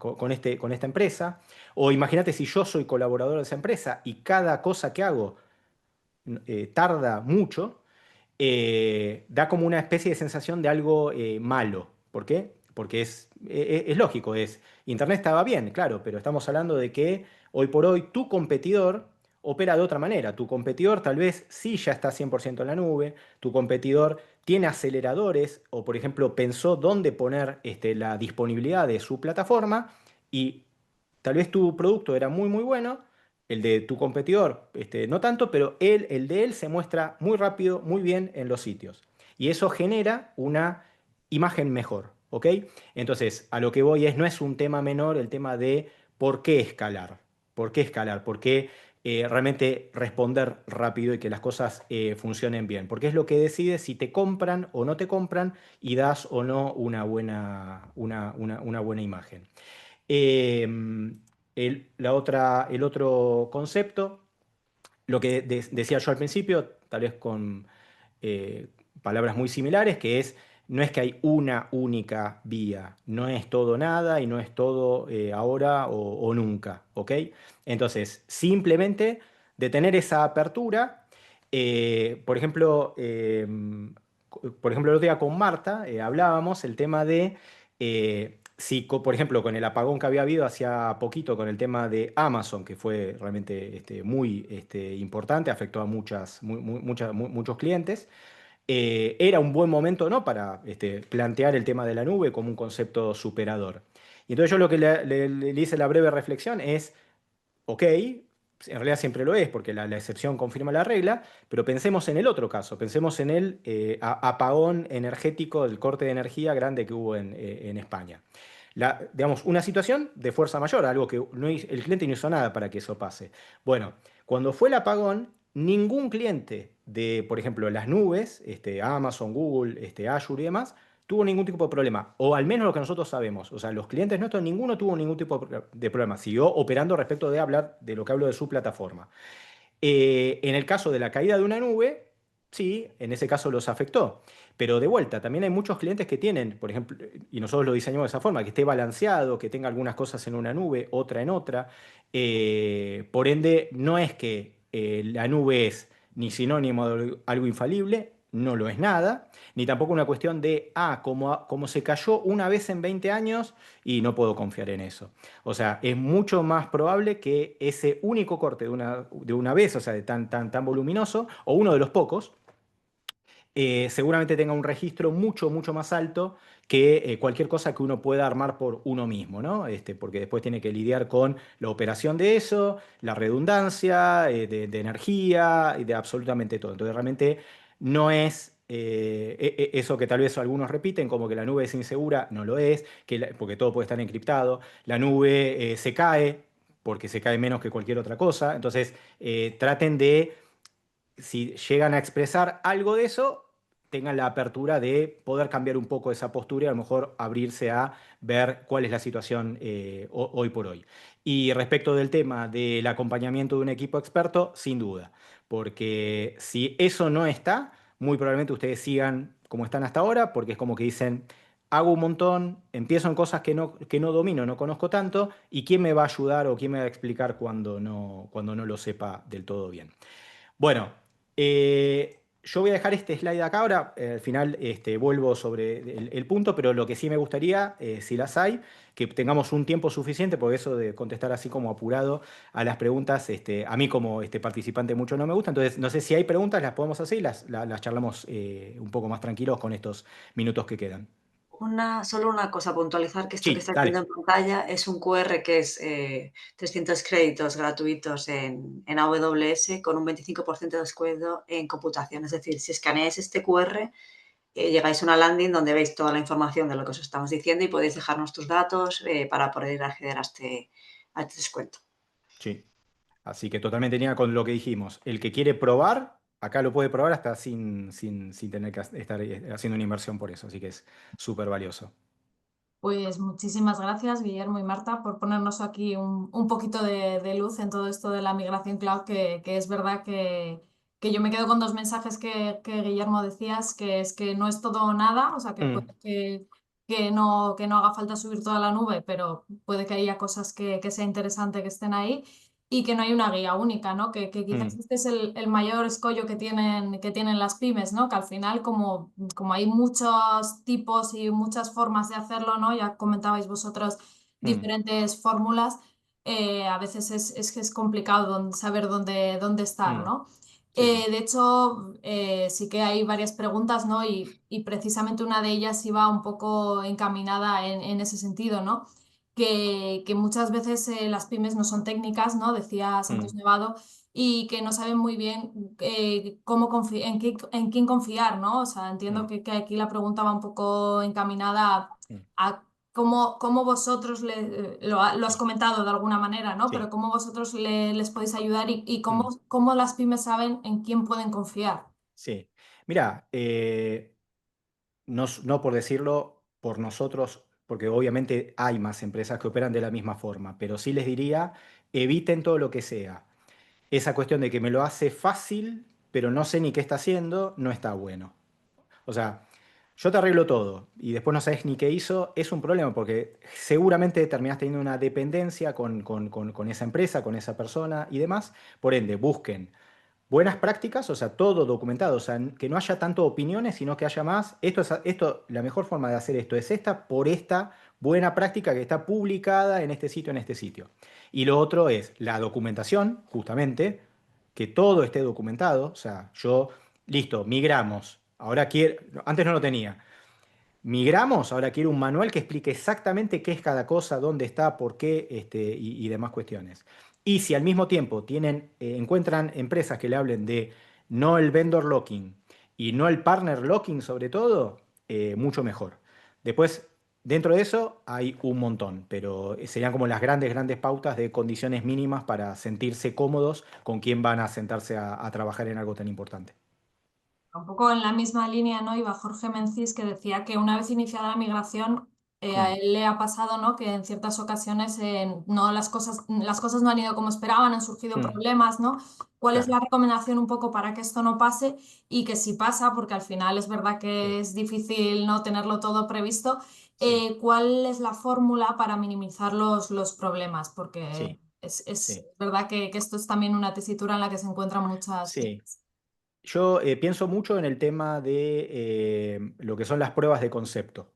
empresa, o imagínate si yo soy colaborador de esa empresa y cada cosa que hago tarda mucho, da como una especie de sensación de algo malo. ¿Por qué? Porque es lógico, Internet estaba bien, claro, pero estamos hablando de que hoy por hoy tu competidor opera de otra manera. Tu competidor tal vez sí ya está 100% en la nube, tu competidor tiene aceleradores o, por ejemplo, pensó dónde poner la disponibilidad de su plataforma y tal vez tu producto era muy, muy bueno, el de tu competidor, no tanto, pero el de él se muestra muy rápido, muy bien en los sitios. Y eso genera una imagen mejor, ¿ok? Entonces, a lo que voy no es un tema menor el tema de por qué escalar. ¿Por qué escalar? ¿Por qué realmente responder rápido y que las cosas funcionen bien? Porque es lo que decide si te compran o no te compran y das o no una buena imagen. Eh, el otro concepto, lo que decía yo al principio, tal vez con eh, palabras muy similares, que no es que hay una única vía, no es todo nada y no es todo ahora o nunca, ¿ok? Entonces, simplemente de tener esa apertura, por ejemplo, el otro día con Marta hablábamos el tema de por ejemplo, con el apagón que había habido hacía poquito con el tema de Amazon, que fue realmente muy importante, afectó a muchos clientes, era un buen momento, ¿no?, para plantear el tema de la nube como un concepto superador. Y entonces yo lo que le hice la breve reflexión es, ok, en realidad siempre lo es, porque la excepción confirma la regla, pero pensemos en el otro caso, pensemos en el apagón energético, el corte de energía grande que hubo en España. Digamos, una situación de fuerza mayor, algo que el cliente no hizo nada para que eso pase. Bueno, cuando fue el apagón, ningún cliente de, por ejemplo, las nubes, Amazon, Google, Azure y demás, tuvo ningún tipo de problema, o al menos lo que nosotros sabemos. O sea, los clientes nuestros, ninguno tuvo ningún tipo de problema. Siguió operando respecto de hablar de lo que hablo de su plataforma. En el caso de la caída de una nube, sí, en ese caso los afectó. Pero de vuelta, también hay muchos clientes que tienen, por ejemplo, y nosotros lo diseñamos de esa forma, que esté balanceado, que tenga algunas cosas en una nube, otra en otra. Por ende, no es que la nube es ni sinónimo de algo infalible, no lo es nada, ni tampoco una cuestión de, como se cayó una vez en 20 años y no puedo confiar en eso. O sea, es mucho más probable que ese único corte de una vez, o sea, de tan voluminoso, o uno de los pocos, seguramente tenga un registro mucho, mucho más alto que cualquier cosa que uno pueda armar por uno mismo, ¿no? Porque después tiene que lidiar con la operación de eso, la redundancia, de energía y de absolutamente todo. Entonces, realmente no es eso que tal vez algunos repiten, como que la nube es insegura, no lo es, porque todo puede estar encriptado. La nube se cae porque se cae menos que cualquier otra cosa. Entonces, traten de, si llegan a expresar algo de eso, tengan la apertura de poder cambiar un poco esa postura y a lo mejor abrirse a ver cuál es la situación hoy por hoy. Y respecto del tema del acompañamiento de un equipo experto, sin duda, porque si eso no está, muy probablemente ustedes sigan como están hasta ahora, porque es como que dicen, hago un montón, empiezo en cosas que no domino, no conozco tanto, y quién me va a ayudar o quién me va a explicar cuando no lo sepa del todo bien. Bueno, yo voy a dejar este slide acá ahora. Al final vuelvo sobre el punto, pero lo que sí me gustaría, si las hay, que tengamos un tiempo suficiente, porque eso de contestar así como apurado a las preguntas, a mí como participante mucho no me gusta. Entonces, no sé si hay preguntas, las podemos hacer y las charlamos un poco más tranquilos con estos minutos que quedan. Solo una cosa, puntualizar que esto que Sí, está viendo dale. en pantalla es un QR que es 300 créditos gratuitos en AWS con un 25% de descuento en computación. Es decir, si escaneáis este QR, llegáis a una landing donde veis toda la información de lo que os estamos diciendo y podéis dejarnos tus datos para poder acceder a este descuento. Sí. Así que totalmente tenía con lo que dijimos. El que quiere probar, acá lo puede probar hasta sin tener que estar haciendo una inversión por eso. Así que es súper valioso. Pues muchísimas gracias, Guillermo y Marta, por ponernos aquí un poquito de luz en todo esto de la migración cloud, que es verdad que yo me quedo con dos mensajes que Guillermo decías, que es que no es todo o nada, o sea, que Mm, puede que no haga falta subir toda la nube, pero puede que haya cosas que sea interesante que estén ahí y que no hay una guía única, ¿no? Que quizás mm, este es el mayor escollo que tienen las pymes, ¿no? Que al final, como hay muchos tipos y muchas formas de hacerlo, ¿no? Ya comentabais vosotros mm, diferentes fórmulas, a veces es que es complicado saber dónde estar, mm. ¿no? Sí, sí. De hecho, sí que hay varias preguntas, ¿no? Y precisamente una de ellas iba un poco encaminada en ese sentido, ¿no? Que muchas veces las pymes no son técnicas, ¿no? Decía Santos Mm, Nevado, y que no saben muy bien en quién confiar, ¿no? O sea, entiendo mm, que aquí la pregunta va un poco encaminada mm. a cómo vosotros, lo has Sí, comentado de alguna manera, ¿no? Pero sí. cómo vosotros les podéis ayudar y cómo, Mm, cómo las pymes saben en quién pueden confiar. sí. Mira, no por decirlo por nosotros, porque obviamente hay más empresas que operan de la misma forma, pero sí les diría, eviten todo lo que sea. Esa cuestión de que me lo hace fácil, pero no sé ni qué está haciendo, no está bueno. O sea, yo te arreglo todo y después no sabes ni qué hizo, es un problema porque seguramente terminás teniendo una dependencia con esa empresa, con esa persona y demás. Por ende, busquen buenas prácticas, o sea, todo documentado, o sea, que no haya tanto opiniones, sino que haya más. La mejor forma de hacer esto es esta por esta buena práctica que está publicada en este sitio, en este sitio. Y lo otro es la documentación, justamente, que todo esté documentado. O sea, listo, migramos. Ahora quiero, antes no lo tenía. Migramos, ahora quiero un manual que explique exactamente qué es cada cosa, dónde está, por qué, y demás cuestiones. Y si al mismo tiempo encuentran empresas que le hablen de no el vendor locking y no el partner locking sobre todo, mucho mejor. Después, dentro de eso hay un montón, pero serían como las grandes pautas de condiciones mínimas para sentirse cómodos con quién van a sentarse a trabajar en algo tan importante. Un poco en la misma línea, ¿no? Iba Jorge Mencis, que decía que una vez iniciada la migración, a Mm, él le ha pasado, ¿no? Que en ciertas ocasiones no, las cosas no han ido como esperaban, han surgido mm, problemas, ¿no? ¿Cuál es claro, la recomendación un poco para que esto no pase? Y que si pasa, porque al final es verdad sí, que es difícil no tenerlo todo previsto, sí, ¿cuál es la fórmula para minimizar los problemas? Porque sí, es sí, verdad que esto es también una tesitura en la que se encuentran muchas sí. pymes. Yo pienso mucho en el tema de lo que son las pruebas de concepto.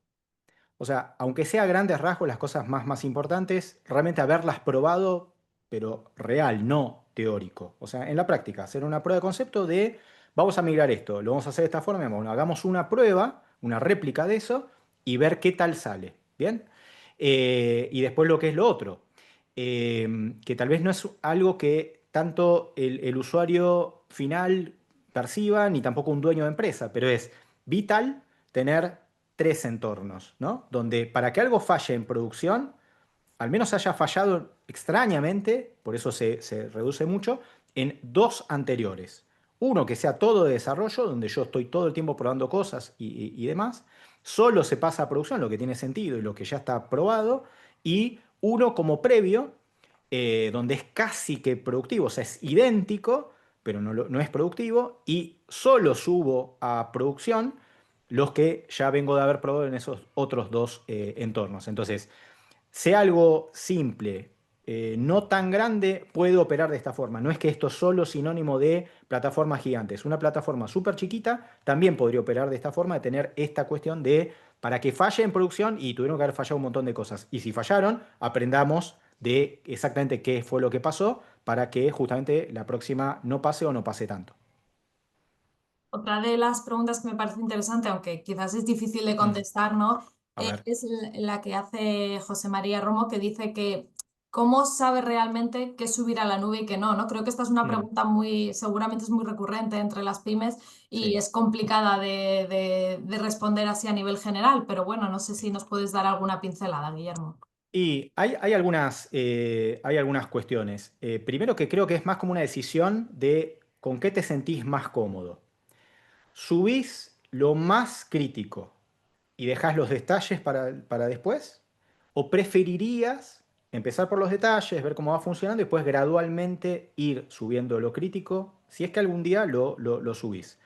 O sea, aunque sea a grandes rasgos las cosas más importantes, realmente haberlas probado, pero real, no teórico. O sea, en la práctica, hacer una prueba de concepto de, vamos a migrar esto, lo vamos a hacer de esta forma, bueno, hagamos una prueba, una réplica de eso y ver qué tal sale. ¿Bien? Y después lo que es lo otro, que tal vez no es algo que tanto el usuario final perciba, ni tampoco un dueño de empresa, pero es vital tener tres entornos, ¿no? Donde para que algo falle en producción, al menos haya fallado extrañamente, por eso se reduce mucho, en dos anteriores. Uno que sea todo de desarrollo, donde yo estoy todo el tiempo probando cosas y demás. Solo se pasa a producción lo que tiene sentido y lo que ya está probado. Y uno como previo, donde es casi que productivo, o sea, es idéntico, pero no es productivo. Y solo subo a producción los que ya vengo de haber probado en esos otros dos entornos. Entonces, sea algo simple, no tan grande, puede operar de esta forma. No es que esto es solo sinónimo de plataformas gigantes. Una plataforma súper chiquita también podría operar de esta forma, de tener esta cuestión de, para que falle en producción, y tuvieron que haber fallado un montón de cosas. Y si fallaron, aprendamos de exactamente qué fue lo que pasó para que justamente la próxima no pase o no pase tanto. Otra de las preguntas que me parece interesante, aunque quizás es difícil de Mm, contestar, ¿no? a ver. Es la que hace José María Romo, que dice que ¿cómo sabe realmente qué subir a la nube y qué no, ¿no? Creo que esta es una Mm, pregunta muy, seguramente es muy recurrente entre las pymes y sí. es complicada de responder así a nivel general, pero bueno, no sé Sí. si nos puedes dar alguna pincelada, Guillermo. Y hay algunas cuestiones. Primero que creo que es más como una decisión de con qué te sentís más cómodo. ¿Subís lo más crítico y dejás los detalles para después? ¿O preferirías empezar por los detalles, ver cómo va funcionando y después gradualmente ir subiendo lo crítico, si es que algún día lo subís?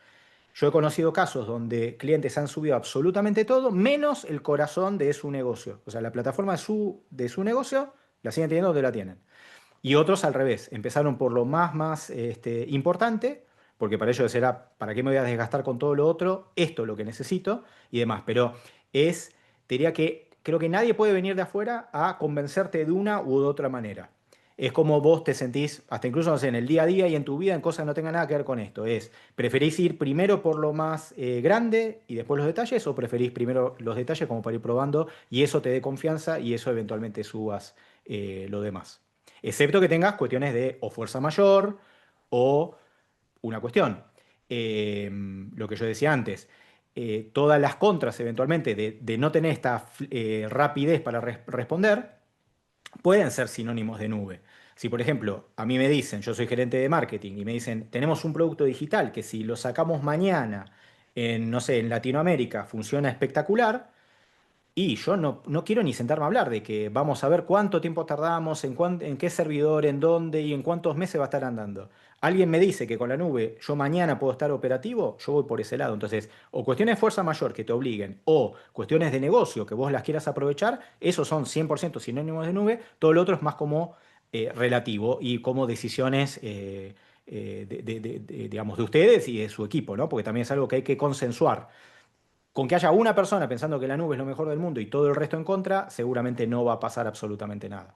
Yo he conocido casos donde clientes han subido absolutamente todo, menos el corazón de su negocio. O sea, la plataforma de su negocio la siguen teniendo donde la tienen. Y otros al revés, empezaron por lo más importante, porque para ellos era, ¿para qué me voy a desgastar con todo lo otro? Esto es lo que necesito y demás. Pero te diría que creo que nadie puede venir de afuera a convencerte de una u de otra manera. Es como vos te sentís, hasta incluso no sé, en el día a día y en tu vida, en cosas que no tengan nada que ver con esto. ¿Preferís ir primero por lo más grande y después los detalles, o preferís primero los detalles como para ir probando y eso te dé confianza y eso eventualmente subas lo demás? Excepto que tengas cuestiones de o fuerza mayor o una cuestión. Lo que yo decía antes, todas las contras eventualmente de no tener esta rapidez para responder pueden ser sinónimos de nube. Si, por ejemplo, a mí me dicen, yo soy gerente de marketing, y me dicen, tenemos un producto digital que si lo sacamos mañana no sé, en Latinoamérica funciona espectacular, y yo no quiero ni sentarme a hablar de que vamos a ver cuánto tiempo tardamos, en qué servidor, en dónde y en cuántos meses va a estar andando. Alguien me dice que con la nube yo mañana puedo estar operativo, yo voy por ese lado. Entonces, o cuestiones de fuerza mayor que te obliguen, o cuestiones de negocio que vos las quieras aprovechar, esos son 100% sinónimos de nube. Todo lo otro es más como relativo y como decisiones digamos, de ustedes y de su equipo, ¿no? Porque también es algo que hay que consensuar. Con que haya una persona pensando que la nube es lo mejor del mundo y todo el resto en contra, seguramente no va a pasar absolutamente nada.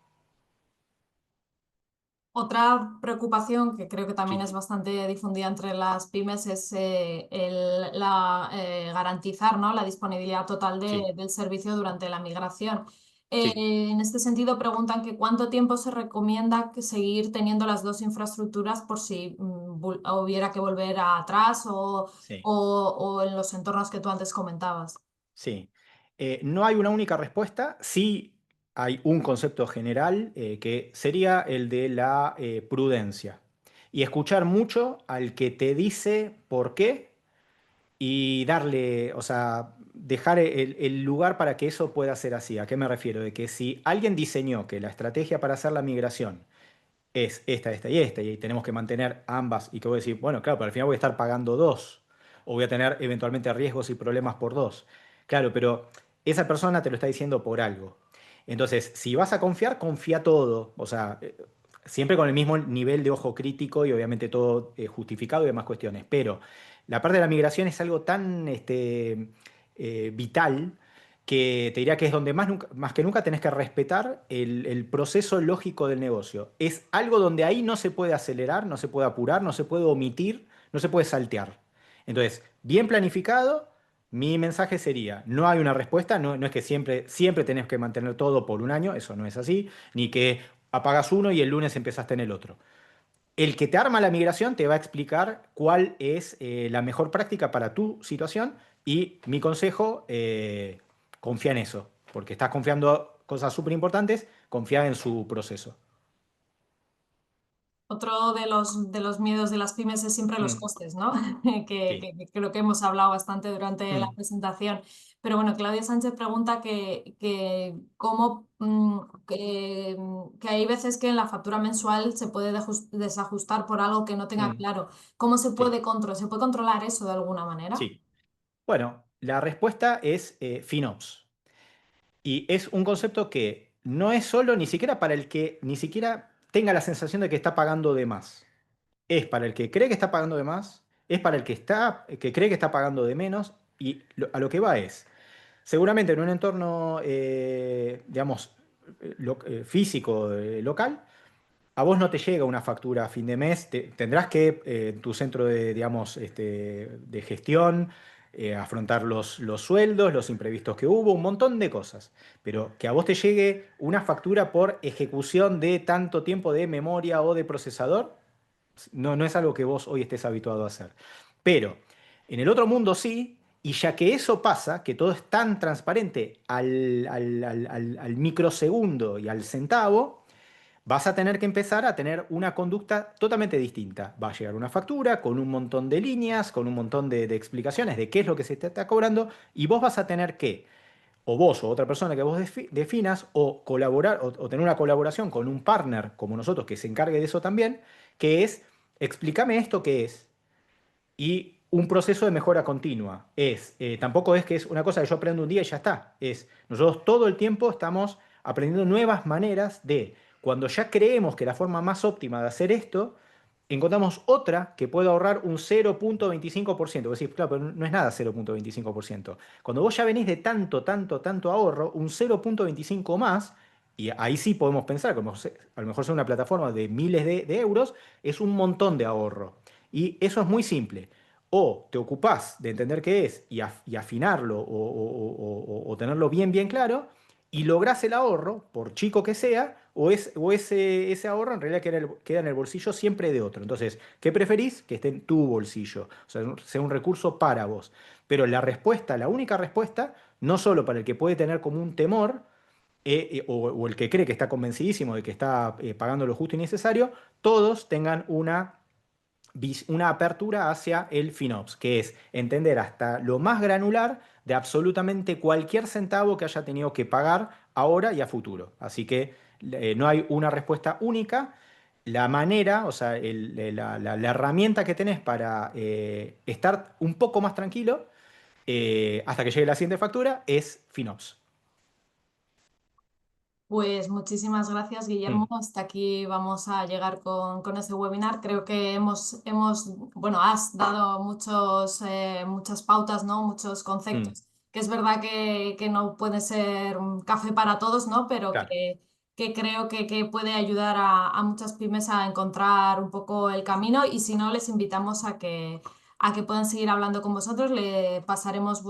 Otra preocupación que creo que también Sí, es bastante difundida entre las pymes es garantizar, ¿no?, la disponibilidad total sí, del servicio durante la migración. sí. En este sentido, preguntan que cuánto tiempo se recomienda seguir teniendo las dos infraestructuras por si hubiera que volver atrás Sí. o en los entornos que tú antes comentabas. Sí. No hay una única respuesta, sí hay un concepto general que sería el de la prudencia. Y escuchar mucho al que te dice por qué y darle, o sea, dejar el lugar para que eso pueda ser así. ¿A qué me refiero? De que si alguien diseñó que la estrategia para hacer la migración es esta y esta, y tenemos que mantener ambas, y que voy a decir, bueno, claro, pero al final voy a estar pagando dos, o voy a tener eventualmente riesgos y problemas por dos. Claro, pero esa persona te lo está diciendo por algo. Entonces, si vas a confiar, confía todo, o sea, siempre con el mismo nivel de ojo crítico y obviamente todo justificado y demás cuestiones, pero la parte de la migración es algo tan vital que te diría que es donde más que nunca tenés que respetar el proceso lógico del negocio. Es algo donde ahí no se puede acelerar, no se puede apurar, no se puede omitir, no se puede saltear. Entonces, bien planificado, mi mensaje sería, no hay una respuesta, no es que siempre tenés que mantener todo por un año, eso no es así, ni que apagas uno y el lunes empezaste en el otro. El que te arma la migración te va a explicar cuál es la mejor práctica para tu situación y mi consejo, confía en eso, porque estás confiando cosas súper importantes, confía en su proceso. Otro de los miedos de las pymes es siempre los Mm, costes, ¿no? sí. Que creo que hemos hablado bastante durante la Mm, presentación. Pero bueno, Claudia Sánchez pregunta que cómo, que hay veces que en la factura mensual se puede desajustar por algo que no tenga mm, claro. ¿Cómo se sí, puede controlar? ¿Se puede controlar eso de alguna manera? sí. Bueno, la respuesta es FinOps. Y es un concepto que no es solo ni siquiera para el que ni siquiera tenga la sensación de que está pagando de más. Es para el que cree que está pagando de más, es para el que cree que está pagando de menos, y a lo que va es, seguramente en un entorno, digamos, físico, local, a vos no te llega una factura a fin de mes, tendrás que, en tu centro de, digamos, de gestión, afrontar los sueldos, los imprevistos que hubo, un montón de cosas. Pero que a vos te llegue una factura por ejecución de tanto tiempo de memoria o de procesador, no es algo que vos hoy estés habituado a hacer. Pero en el otro mundo sí, y ya que eso pasa, que todo es tan transparente al microsegundo y al centavo, vas a tener que empezar a tener una conducta totalmente distinta. Va a llegar una factura con un montón de líneas, con un montón de explicaciones de qué es lo que se te está cobrando, y vos vas a tener que, o vos o otra persona que vos definas, o colaborar, o tener una colaboración con un partner como nosotros que se encargue de eso también, que es, explícame esto qué es. Y un proceso de mejora continua. Tampoco es que es una cosa que yo aprendo un día y ya está. Nosotros todo el tiempo estamos aprendiendo nuevas maneras de, cuando ya creemos que la forma más óptima de hacer esto, encontramos otra que puede ahorrar un 0,25%. Vos decís, claro, pero no es nada 0,25%. Cuando vos ya venís de tanto ahorro, un 0,25 más, y ahí sí podemos pensar, como a lo mejor sea una plataforma de miles de euros, es un montón de ahorro. Y eso es muy simple. O te ocupás de entender qué es y afinarlo o tenerlo bien claro, y lográs el ahorro, por chico que sea, o ese ahorro en realidad queda en el bolsillo siempre de otro. Entonces, ¿qué preferís? Que esté en tu bolsillo, o sea, sea un recurso para vos. Pero la respuesta, la única respuesta, no solo para el que puede tener como un temor, o el que cree que está convencidísimo de que está pagando lo justo y necesario, todos tengan una apertura hacia el FinOps, que es entender hasta lo más granular de absolutamente cualquier centavo que haya tenido que pagar ahora y a futuro. Así que no hay una respuesta única. La manera, o sea, la herramienta que tenés para estar un poco más tranquilo hasta que llegue la siguiente factura es FinOps. Pues muchísimas gracias, Guillermo. Mm, Hasta aquí vamos a llegar con este webinar. Creo que bueno, has dado muchas pautas, ¿no? Muchos mm, conceptos, que es verdad que no puede ser un café para todos, ¿no? Pero claro. que creo que puede ayudar a muchas pymes a encontrar un poco el camino y si no, les invitamos a que puedan seguir hablando con vosotros. Le pasaremos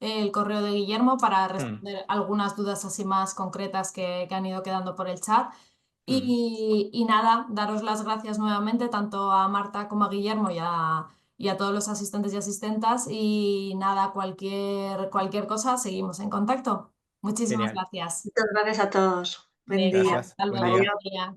el correo de Guillermo para Mm, responder algunas dudas así más concretas que han ido quedando por el chat. mm. Y nada, daros las gracias nuevamente tanto a Marta como a Guillermo y a todos los asistentes y asistentas. Y nada, cualquier cosa, seguimos en contacto. Muchísimas Genial. gracias. Muchas gracias a todos. Buen Venga, día. Gracias. hasta Buen luego. Buen día. Adiós. día.